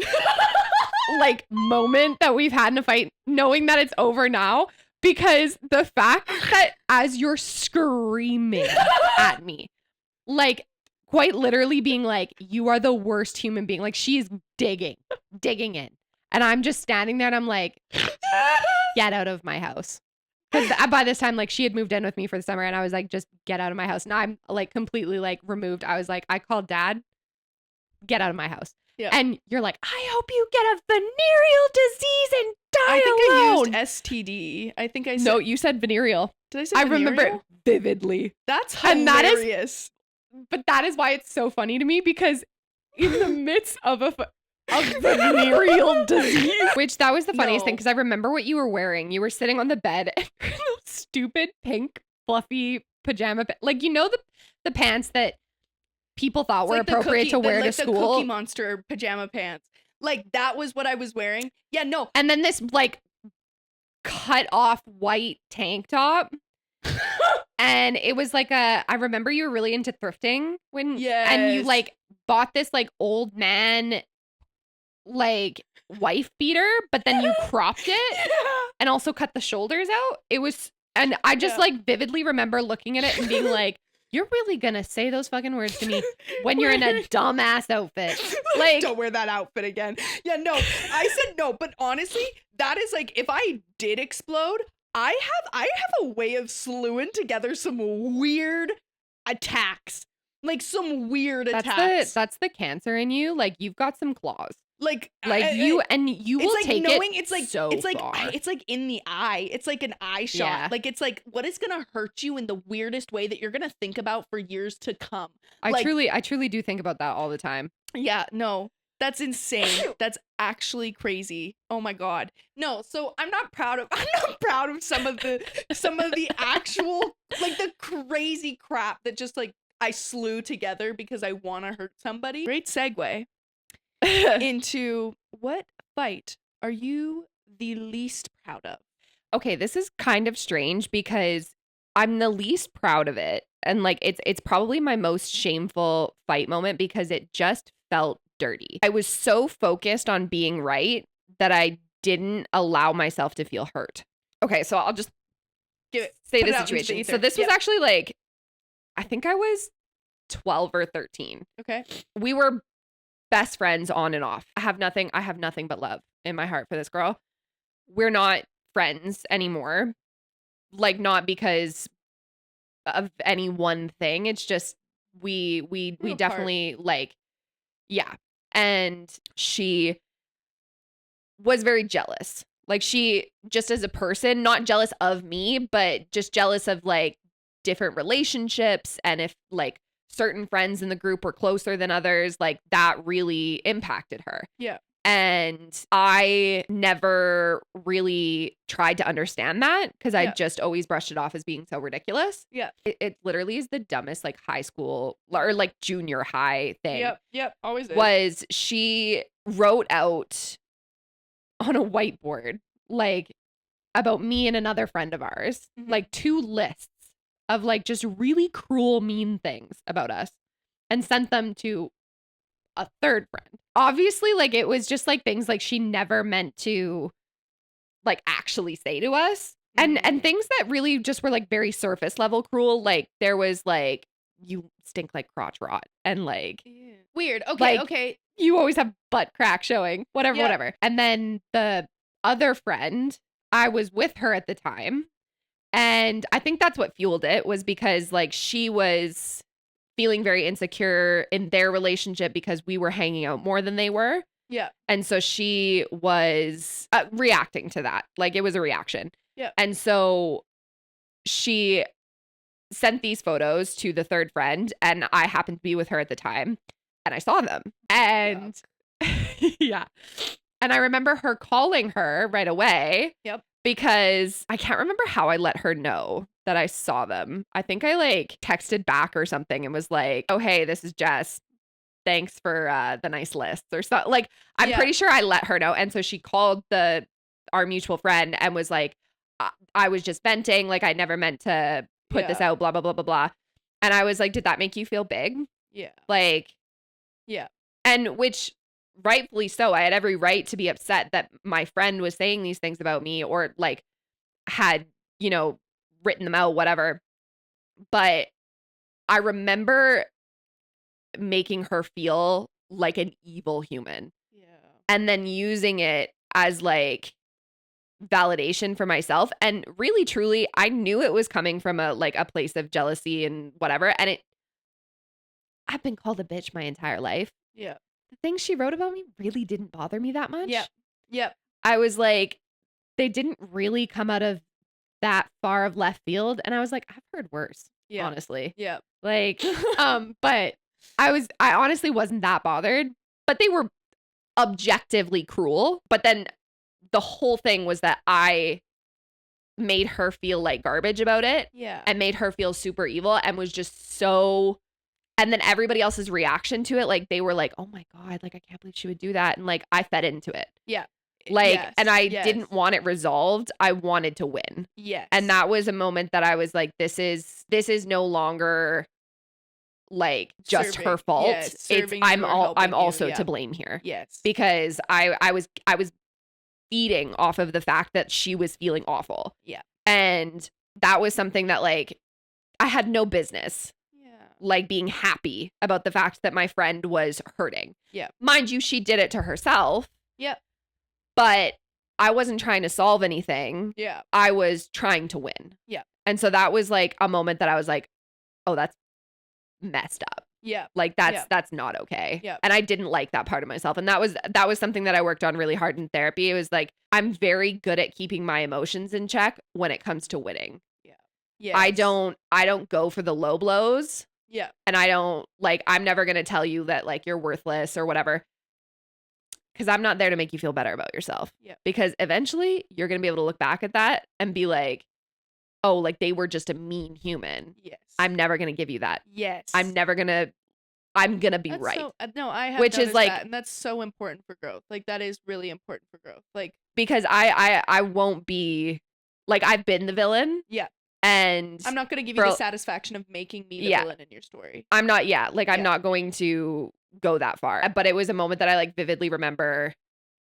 like moment that we've had in a fight, knowing that it's over now, because the fact that as you're screaming at me, like quite literally being like, you are the worst human being, like she is digging in, and I'm just standing there and I'm like, get out of my house. Because by this time, like she had moved in with me for the summer, and I was like, just get out of my house. And I'm like completely like removed. I was like, I called Dad, get out of my house. Yeah. And you're like, I hope you get a venereal disease and die alone. I used STD. I think I said. No, you said venereal. Did I say venereal? I remember it vividly. That's hilarious. But that is why it's so funny to me, because in the midst of a venereal disease. Which that was the funniest thing, because I remember what you were wearing. You were sitting on the bed in those stupid pink fluffy pajama like, you know, the pants that people thought were appropriate to wear to school. The Cookie Monster pajama pants. Like that was what I was wearing. Yeah, no. And then this like cut off white tank top. And it was like I remember you were really into thrifting and you like bought this like old man like wife beater, but then you cropped it and also cut the shoulders out. It was, and I just like vividly remember looking at it and being like, you're really gonna say those fucking words to me when you're in a dumbass outfit. Like, don't wear that outfit again. Yeah, no, I said no, but honestly, that is like, if I did explode, I have a way of slewing together some weird attacks. Like some weird attacks. That's the cancer in you. Like you've got some claws. Like you will like take knowing it it's like so it's like far. it's like in the eye. It's like an eye shot. Yeah. Like it's like what is gonna hurt you in the weirdest way that you're gonna think about for years to come. I truly do think about that all the time. Yeah, no. That's insane. That's actually crazy. Oh my god. No, so I'm not proud of some of the actual like the crazy crap that just like I slew together because I want to hurt somebody. Great segue into what fight are you the least proud of? Okay, this is kind of strange because I'm the least proud of it. And like it's probably my most shameful fight moment because it just felt dirty. I was so focused on being right that I didn't allow myself to feel hurt. Okay, so I'll just say the situation. So this was actually like I think I was 12 or 13. Okay. We were best friends on and off. I have nothing but love in my heart for this girl. We're not friends anymore. Like not because of any one thing. It's just we definitely like yeah. And she was very jealous. Like she just as a person, not jealous of me, but just jealous of like different relationships and if like certain friends in the group were closer than others, like that really impacted her. Yeah. And I never really tried to understand that because I just always brushed it off as being so ridiculous. Yeah. It literally is the dumbest like high school or like junior high thing. Yep. Always is. Was she wrote out on a whiteboard like about me and another friend of ours, like 2 lists of like just really cruel, mean things about us and sent them to a third friend. Obviously, like it was just like things like she never meant to like actually say to us. And things that really just were like very surface level cruel. Like there was like you stink like crotch rot and like weird. Okay, like, okay. You always have butt crack showing. Whatever. And then the other friend, I was with her at the time. And I think that's what fueled it was because like she was feeling very insecure in their relationship because we were hanging out more than they were. Yeah. And so she was reacting to that. Like it was a reaction. Yeah. And so she sent these photos to the third friend and I happened to be with her at the time and I saw them. And yeah. And I remember her calling her right away. Yep. Because I can't remember how I let her know that I saw them. I think I like texted back or something and was like, oh, hey, this is Jess. Thanks for the nice list or something. Like, I'm pretty sure I let her know. And so she called our mutual friend and was like, I was just venting. Like, I never meant to put this out, blah, blah, blah, blah, blah. And I was like, did that make you feel big? Yeah. Like, yeah. And which rightfully so. I had every right to be upset that my friend was saying these things about me or like had, written them out, whatever. But I remember making her feel like an evil human. Yeah. And then using it as like validation for myself. And really, truly, I knew it was coming from a place of jealousy and whatever. And I've been called a bitch my entire life. Yeah. The things she wrote about me really didn't bother me that much. Yep. I was like, they didn't really come out of that far of left field. And I was like, I've heard worse, honestly. Yeah. Like, but I honestly wasn't that bothered, but they were objectively cruel. But then the whole thing was that I made her feel like garbage about it. Yeah. And made her feel super evil and was just so. And then everybody else's reaction to it, like they were like, oh my God, like I can't believe she would do that. And like I fed into it. Yeah. Like, and I didn't want it resolved. I wanted to win. Yes. And that was a moment that I was like, this is no longer like just her fault. It's I'm also to blame here. Yes. Because I was feeding off of the fact that she was feeling awful. Yeah. And that was something that like I had no business like being happy about the fact that my friend was hurting. Yeah. Mind you, she did it to herself. Yeah. But I wasn't trying to solve anything. Yeah. I was trying to win. Yeah. And so that was like a moment that I was like, oh, that's messed up. Yeah. Like that's not okay. Yeah. And I didn't like that part of myself. And that was something that I worked on really hard in therapy. It was like, I'm very good at keeping my emotions in check when it comes to winning. Yeah. Yes. I don't go for the low blows. Yeah. And I don't like, I'm never going to tell you that like you're worthless or whatever. Cause I'm not there to make you feel better about yourself. Yeah. Because eventually you're going to be able to look back at that and be like, oh, like they were just a mean human. Yes. I'm never going to give you that. Yes. I'm going to be that's right. So, no, I have which is like, that, and that's so important for growth. Like that is really important for growth. Like, because I won't be like, I've been the villain. Yeah. And I'm not going to give you the satisfaction of making me the villain in your story. I'm not, I'm not going to go that far. But it was a moment that I like vividly remember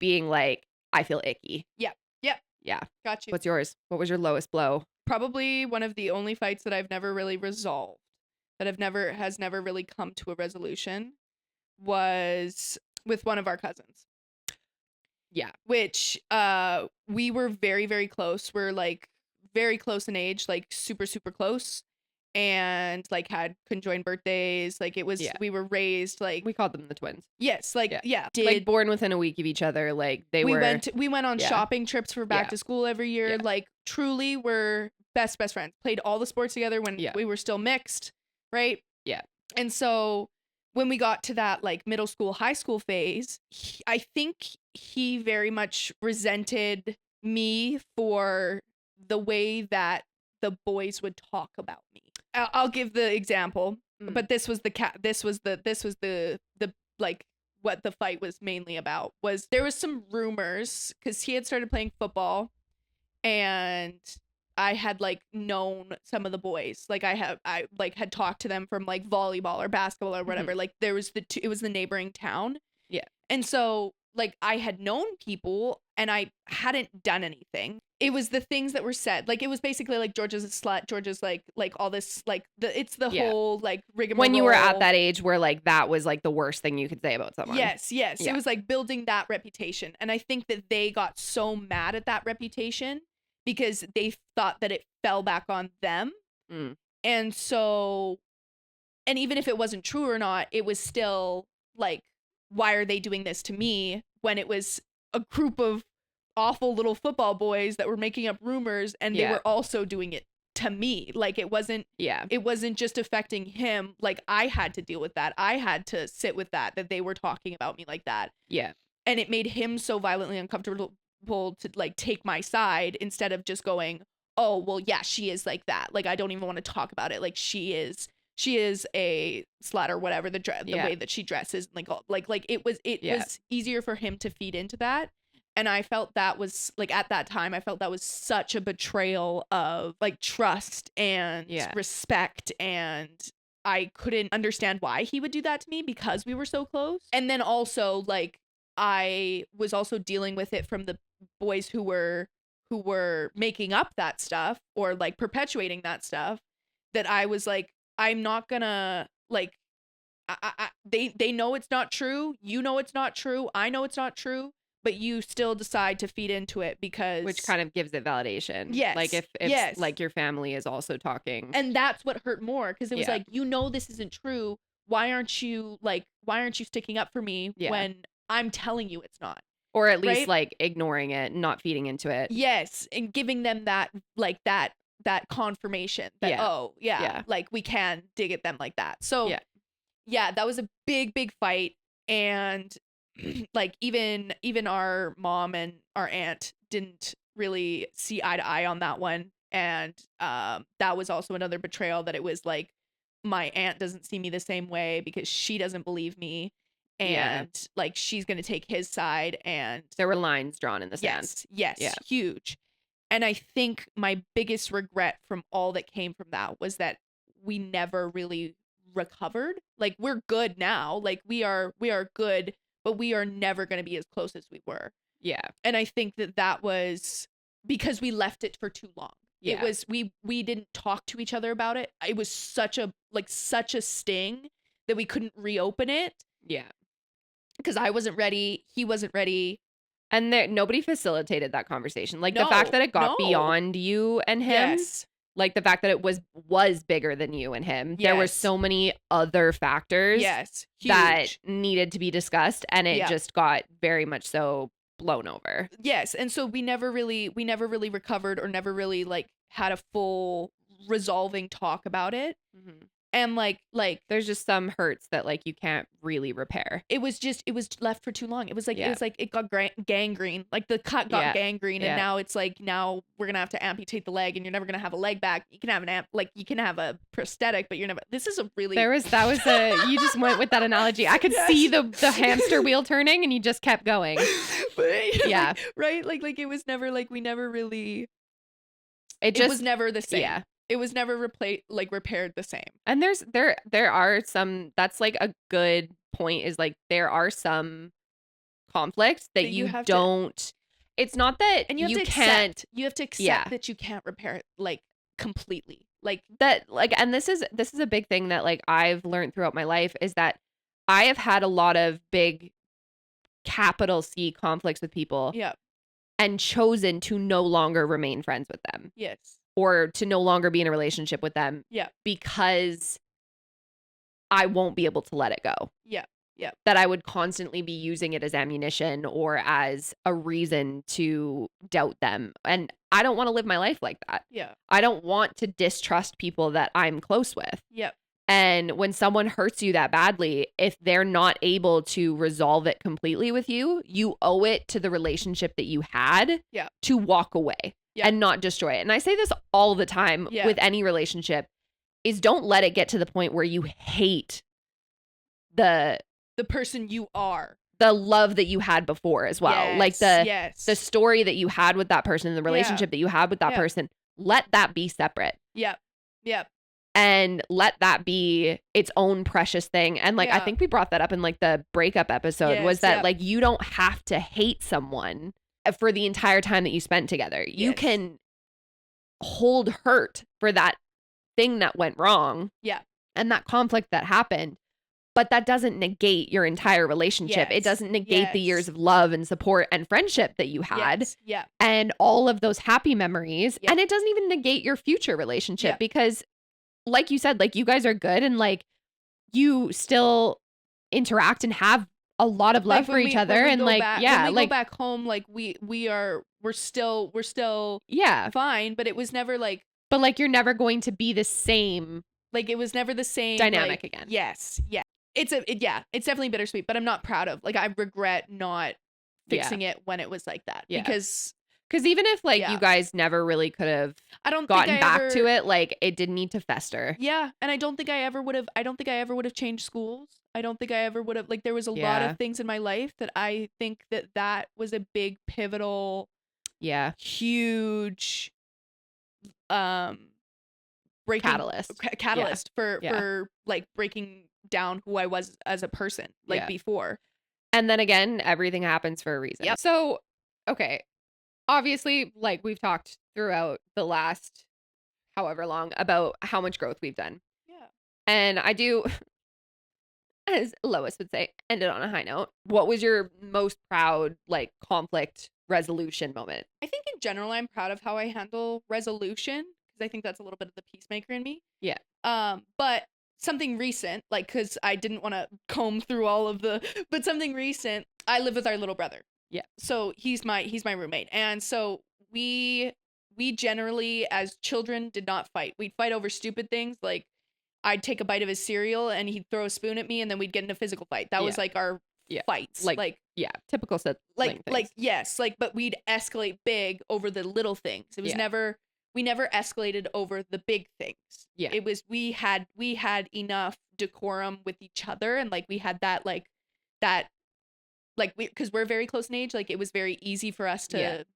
being like, I feel icky. Yeah. Yeah. Yeah. Got you. What's yours? What was your lowest blow? Probably one of the only fights that I've never really resolved, that has never really come to a resolution, was with one of our cousins. Yeah. Which we were very, very close. We're like very close in age, like super, super close. And like had conjoined birthdays. Like it was, we were raised like, we called them the twins. Yes, like like born within a week of each other. Like we went on shopping trips for back to school every year. Yeah. Like truly we're best friends. Played all the sports together when we were still mixed, right? Yeah. And so when we got to that like middle school, high school phase, I think he very much resented me for the way that the boys would talk about me. I'll give the example, but this was the like what the fight was mainly about. Was there was some rumors because he had started playing football, and I had like known some of the boys. Like I like had talked to them from like volleyball or basketball or whatever. Like there was it was the neighboring town. Yeah. And so like I had known people and I hadn't done anything. It was the things that were said. Like it was basically like Georgia's a slut. Georgia's like all this like it's the whole like rigmarole. When you were at that age where like that was like the worst thing you could say about someone. Yes. Yeah. It was like building that reputation. And I think that they got so mad at that reputation because they thought that it fell back on them. And so, and even if it wasn't true or not, it was still like, why are they doing this to me when it was a group of awful little football boys that were making up rumors and they were also doing it to me. Like it wasn't just affecting him. Like I had to deal with that. I had to sit with that they were talking about me like that. Yeah. And it made him so violently uncomfortable to like take my side instead of just going, oh, well, yeah, she is like that. Like I don't even want to talk about it. Like she is a slut or whatever, the way that she dresses, like it was easier for him to feed into that. And I felt that was like at that time I felt that was such a betrayal of like trust and respect, and I couldn't understand why he would do that to me because we were so close. And then also like I was also dealing with it from the boys who were making up that stuff or like perpetuating that stuff, that I was like, I'm not gonna like, they know it's not true. You know it's not true. I know it's not true, but you still decide to feed into it because, which kind of gives it validation. Yes. Like if like your family is also talking, and that's what hurt more because it was like, you know, this isn't true. Why aren't you sticking up for me when I'm telling you it's not? Or at least like ignoring it, not feeding into it. Yes, and giving them that like that confirmation that like we can dig at them like that. So that was a big fight, and like even our mom and our aunt didn't really see eye to eye on that one, and that was also another betrayal, that it was like my aunt doesn't see me the same way because she doesn't believe me, and like she's gonna take his side, and there were lines drawn in the sand. Yes, huge. And I think my biggest regret from all that came from that was that we never really recovered. Like we're good now, like we are good, but we are never going to be as close as we were. Yeah. And I think that was because we left it for too long. It was we didn't talk to each other about it. It was such a sting that we couldn't reopen it. Yeah. Because I wasn't ready, he wasn't ready. And nobody facilitated that conversation. Like the fact that it got beyond you and him Like the fact that it was bigger than you and him. There were Yes. so many other factors Yes. that Huge. needed to be discussed, and it Yeah. just got very much so blown over. Yes. And so we never really recovered, or never really like had a full resolving talk about it. Mm-hmm. And like there's just some hurts that like you can't really repair. it was left for too long. It was like it got gangrene. Like the cut got gangrene, and now it's like, now we're gonna have to amputate the leg, and you're never gonna have a leg back. You can have you can have a prosthetic, but you're never. This is a really you just went with that analogy. I could see the hamster wheel turning, and you just kept going. But, yeah, like, right. Like it was never like we never really. It was never the same. Yeah. It was never repaired the same. And there are some, that's like a good point, is like there are some conflicts that you don't, it's not that and you can't, you have to accept that you can't repair it like completely. Like that, like, and this is a big thing that like I've learned throughout my life, is that I have had a lot of big capital C conflicts with people. Yeah. And chosen to no longer remain friends with them. Yes. Or to no longer be in a relationship with them. Yeah. Because I won't be able to let it go. Yeah. Yeah. That I would constantly be using it as ammunition or as a reason to doubt them. And I don't want to live my life like that. Yeah. I don't want to distrust people that I'm close with. Yeah. And when someone hurts you that badly, if they're not able to resolve it completely with you, you owe it to the relationship that you had to walk away and not destroy it. And I say this all the time with any relationship, is don't let it get to the point where you hate the person you are. The love that you had before as well. Yes, like the story that you had with that person, the relationship that you had with that person, let that be separate. Yep. Yep. And let that be its own precious thing. And like, I think we brought that up in like the breakup episode, was that like, you don't have to hate someone for the entire time that you spent together. You can hold hurt for that thing that went wrong. Yeah. And that conflict that happened. But that doesn't negate your entire relationship. It doesn't negate the years of love and support and friendship that you had. Yeah. And all of those happy memories. And it doesn't even negate your future relationship because, like you said, like you guys are good, and like you still interact and have a lot of love for each other, and like when we go back home, like we're still fine, but it was never like, but like you're never going to be the same, like it was never the same dynamic again. Yes. It's definitely bittersweet, but I'm not proud of, like, I regret not fixing it when it was like that, because even if like you guys never really could have gotten back to it, like it didn't need to fester. Yeah. And I don't think I ever would have changed schools. I don't think I ever would have, like, there was a lot of things in my life that I think that was a big pivotal, huge, catalyst for like breaking down who I was as a person, like before. And then again, everything happens for a reason. Yep. So, okay. Obviously, like we've talked throughout the last however long about how much growth we've done. Yeah. And I do, as Lois would say, end it on a high note. What was your most proud, like, conflict resolution moment? I think in general, I'm proud of how I handle resolution, because I think that's a little bit of the peacemaker in me. Yeah. But something recent, like, because I didn't want to comb through all of but something recent, I live with our little brother. Yeah. So he's my roommate. And so we generally, as children, did not fight. We'd fight over stupid things, like I'd take a bite of his cereal and he'd throw a spoon at me, and then we'd get in a physical fight. That was like our fights. Like typical set. But we'd escalate big over the little things. It was never, we never escalated over the big things. Yeah. It was, we had enough decorum with each other, and like we had that because we're very close in age, like it was very easy for us to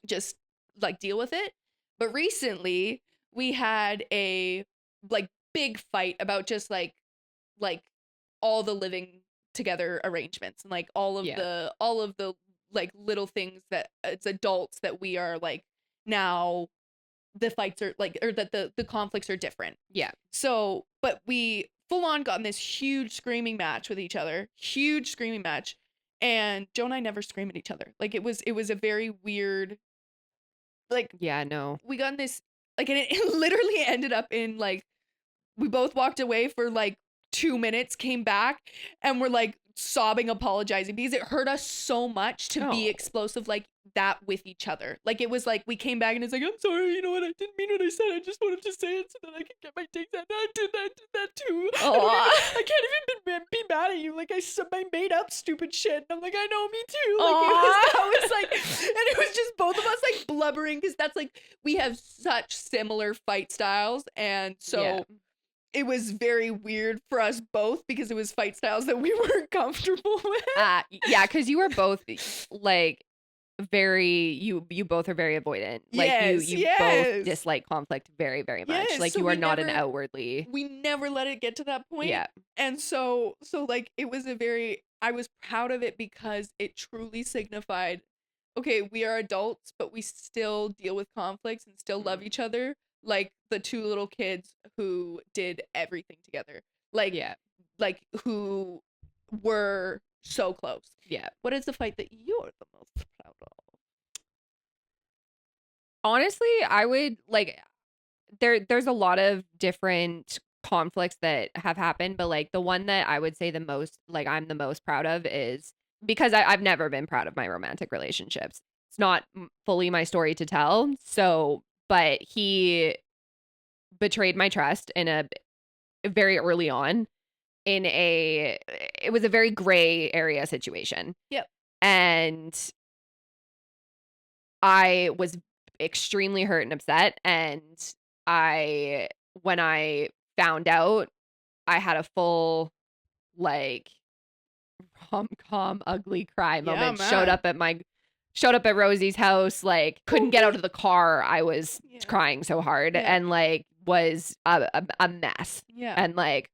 just like deal with it. But recently we had a like big fight about just like all the living together arrangements, and like all of the like little things that it's adults that we are like, now the fights are like, or that the conflicts are different. Yeah. So, but we full on got in this huge screaming match with each other. And Joe and I never scream at each other. Like it was a very weird, like, no. We got in this Like, and it literally ended up in like, we both walked away for like 2 minutes, came back, and we're like sobbing, apologizing because it hurt us so much to be explosive like that with each other. Like, it was like we came back and it's like, I'm sorry, you know what, I didn't mean what I said. I just wanted to say it so that I could get my dick out. I did that too. I can't even be mad at you. Like, I made up stupid shit. And I'm like, I know, me too. Like, that was like, and it was just both of us like blubbering because that's like, we have such similar fight styles, and so it was very weird for us both because it was fight styles that we weren't comfortable with. Yeah, because you were both like you both are very avoidant. Like, you both dislike conflict very, very much. Like, so you are not an outwardly. We never let it get to that point. Yeah. And so like, it was I was proud of it because it truly signified, okay, we are adults, but we still deal with conflicts and still love each other. Like the two little kids who did everything together. Like, like who were so close. Yeah. What is the fight that you're the most proud of? Honestly, I would like there's a lot of different conflicts that have happened, but like the one that I would say the most, like I'm the most proud of is because I've never been proud of my romantic relationships. It's not fully my story to tell. So, but he betrayed my trust in a very early on it was a very gray area situation. Yep. And I was extremely hurt and upset. And when I found out, I had a full like rom-com ugly cry moment. Showed up at Rosie's house, like couldn't get out of the car. I was crying so hard and like was a mess. Yeah. And like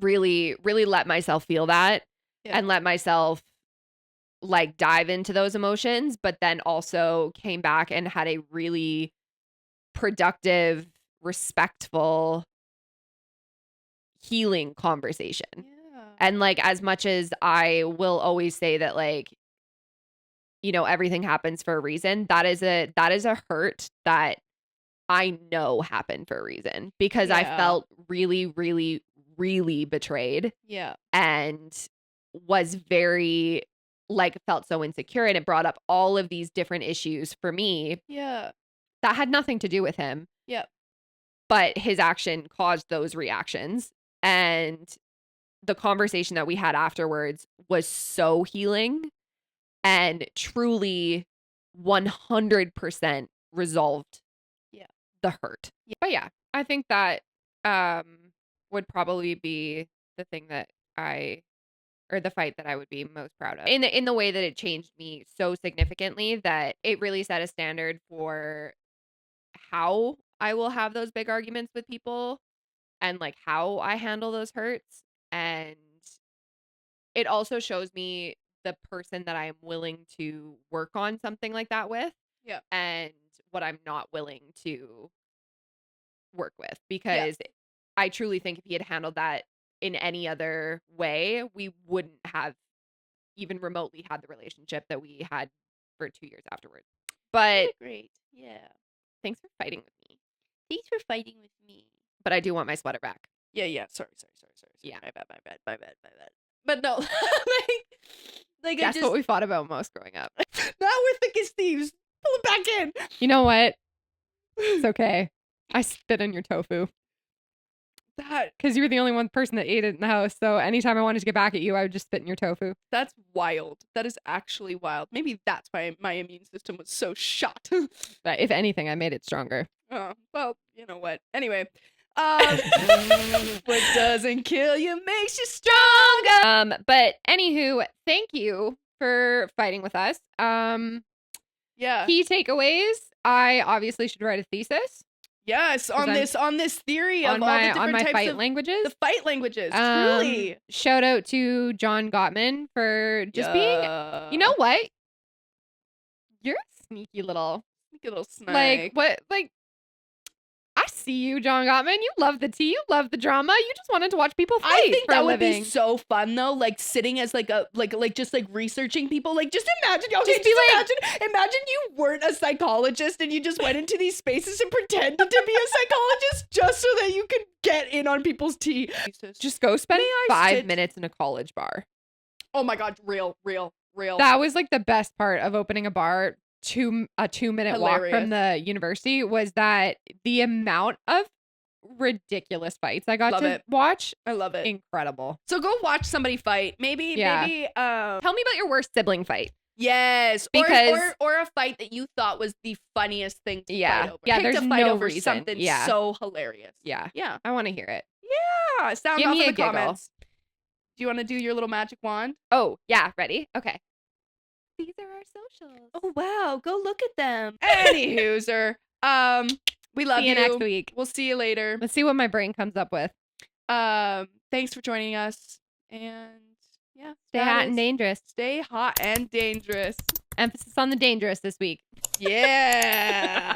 really, really let myself feel that and let myself like dive into those emotions, but then also came back and had a really productive, respectful, healing conversation. Yeah. And like, as much as I will always say that, like, you know, everything happens for a reason, that is a hurt that I know happened for a reason because I felt really, really, really betrayed. Yeah. And was very like felt so insecure, and it brought up all of these different issues for me. Yeah. That had nothing to do with him. Yep. But his action caused those reactions. And the conversation that we had afterwards was so healing and truly 100% resolved the hurt. But yeah, I think that would probably be the thing that or the fight that I would be most proud of. In the way that it changed me so significantly that it really set a standard for how I will have those big arguments with people and like how I handle those hurts. And it also shows me the person that I am willing to work on something like that with. Yeah. And what I'm not willing to work with, because I truly think if he had handled that in any other way, we wouldn't have even remotely had the relationship that we had for 2 years afterwards. But great. Yeah. Thanks for fighting with me. Thanks for fighting with me. But I do want my sweater back. Yeah. Sorry. Yeah. My bad. But no, like guess what we fought about most growing up. Now we're thick as thieves. Pull it back in. You know what? It's okay. I spit on your tofu. Because you were the only one person that ate it in the house. So anytime I wanted to get back at you, I would just spit in your tofu. That's wild. That is actually wild. Maybe that's why my immune system was so shot. But if anything, I made it stronger. Oh, well, you know what? Anyway. What doesn't kill you makes you stronger. But anywho, thank you for fighting with us. Yeah. Key takeaways. I obviously should write a thesis. Yes, on this theory of all the different types fight of languages. The fight languages. Truly. Shout out to John Gottman for just being. You know what? You're a sneaky little snake. Like what? Like see you, John Gottman. You love the tea. You love the drama. You just wanted to watch people fight. I think for that a would living. be so fun though. Like sitting as like a just like researching people. Like just imagine. Okay, Just be like, imagine you weren't a psychologist and you just went into these spaces and pretended to be a psychologist just so that you could get in on people's tea. Just go spend 5 minutes in a college bar. Oh my god, real. That was like the best part of opening a bar. A 2-minute walk from the university was that the amount of ridiculous fights I got to watch. I love it. Incredible. So go watch somebody fight. Maybe tell me about your worst sibling fight. Yes, because or a fight that you thought was the funniest thing to fight over. Yeah, there's to fight no over reason. Something so hilarious. Yeah. Yeah. I want to hear it. Yeah. Sound Give off me in a the giggle. comments. Do you want to do your little magic wand? Oh, yeah. Ready? Okay. These are our socials. Oh wow, go look at them. Anywho, we love you. See you next week. We'll see you later. Let's see what my brain comes up with. Thanks for joining us, and yeah, stay hot and dangerous. Stay hot and dangerous. Emphasis on the dangerous this week. Yeah.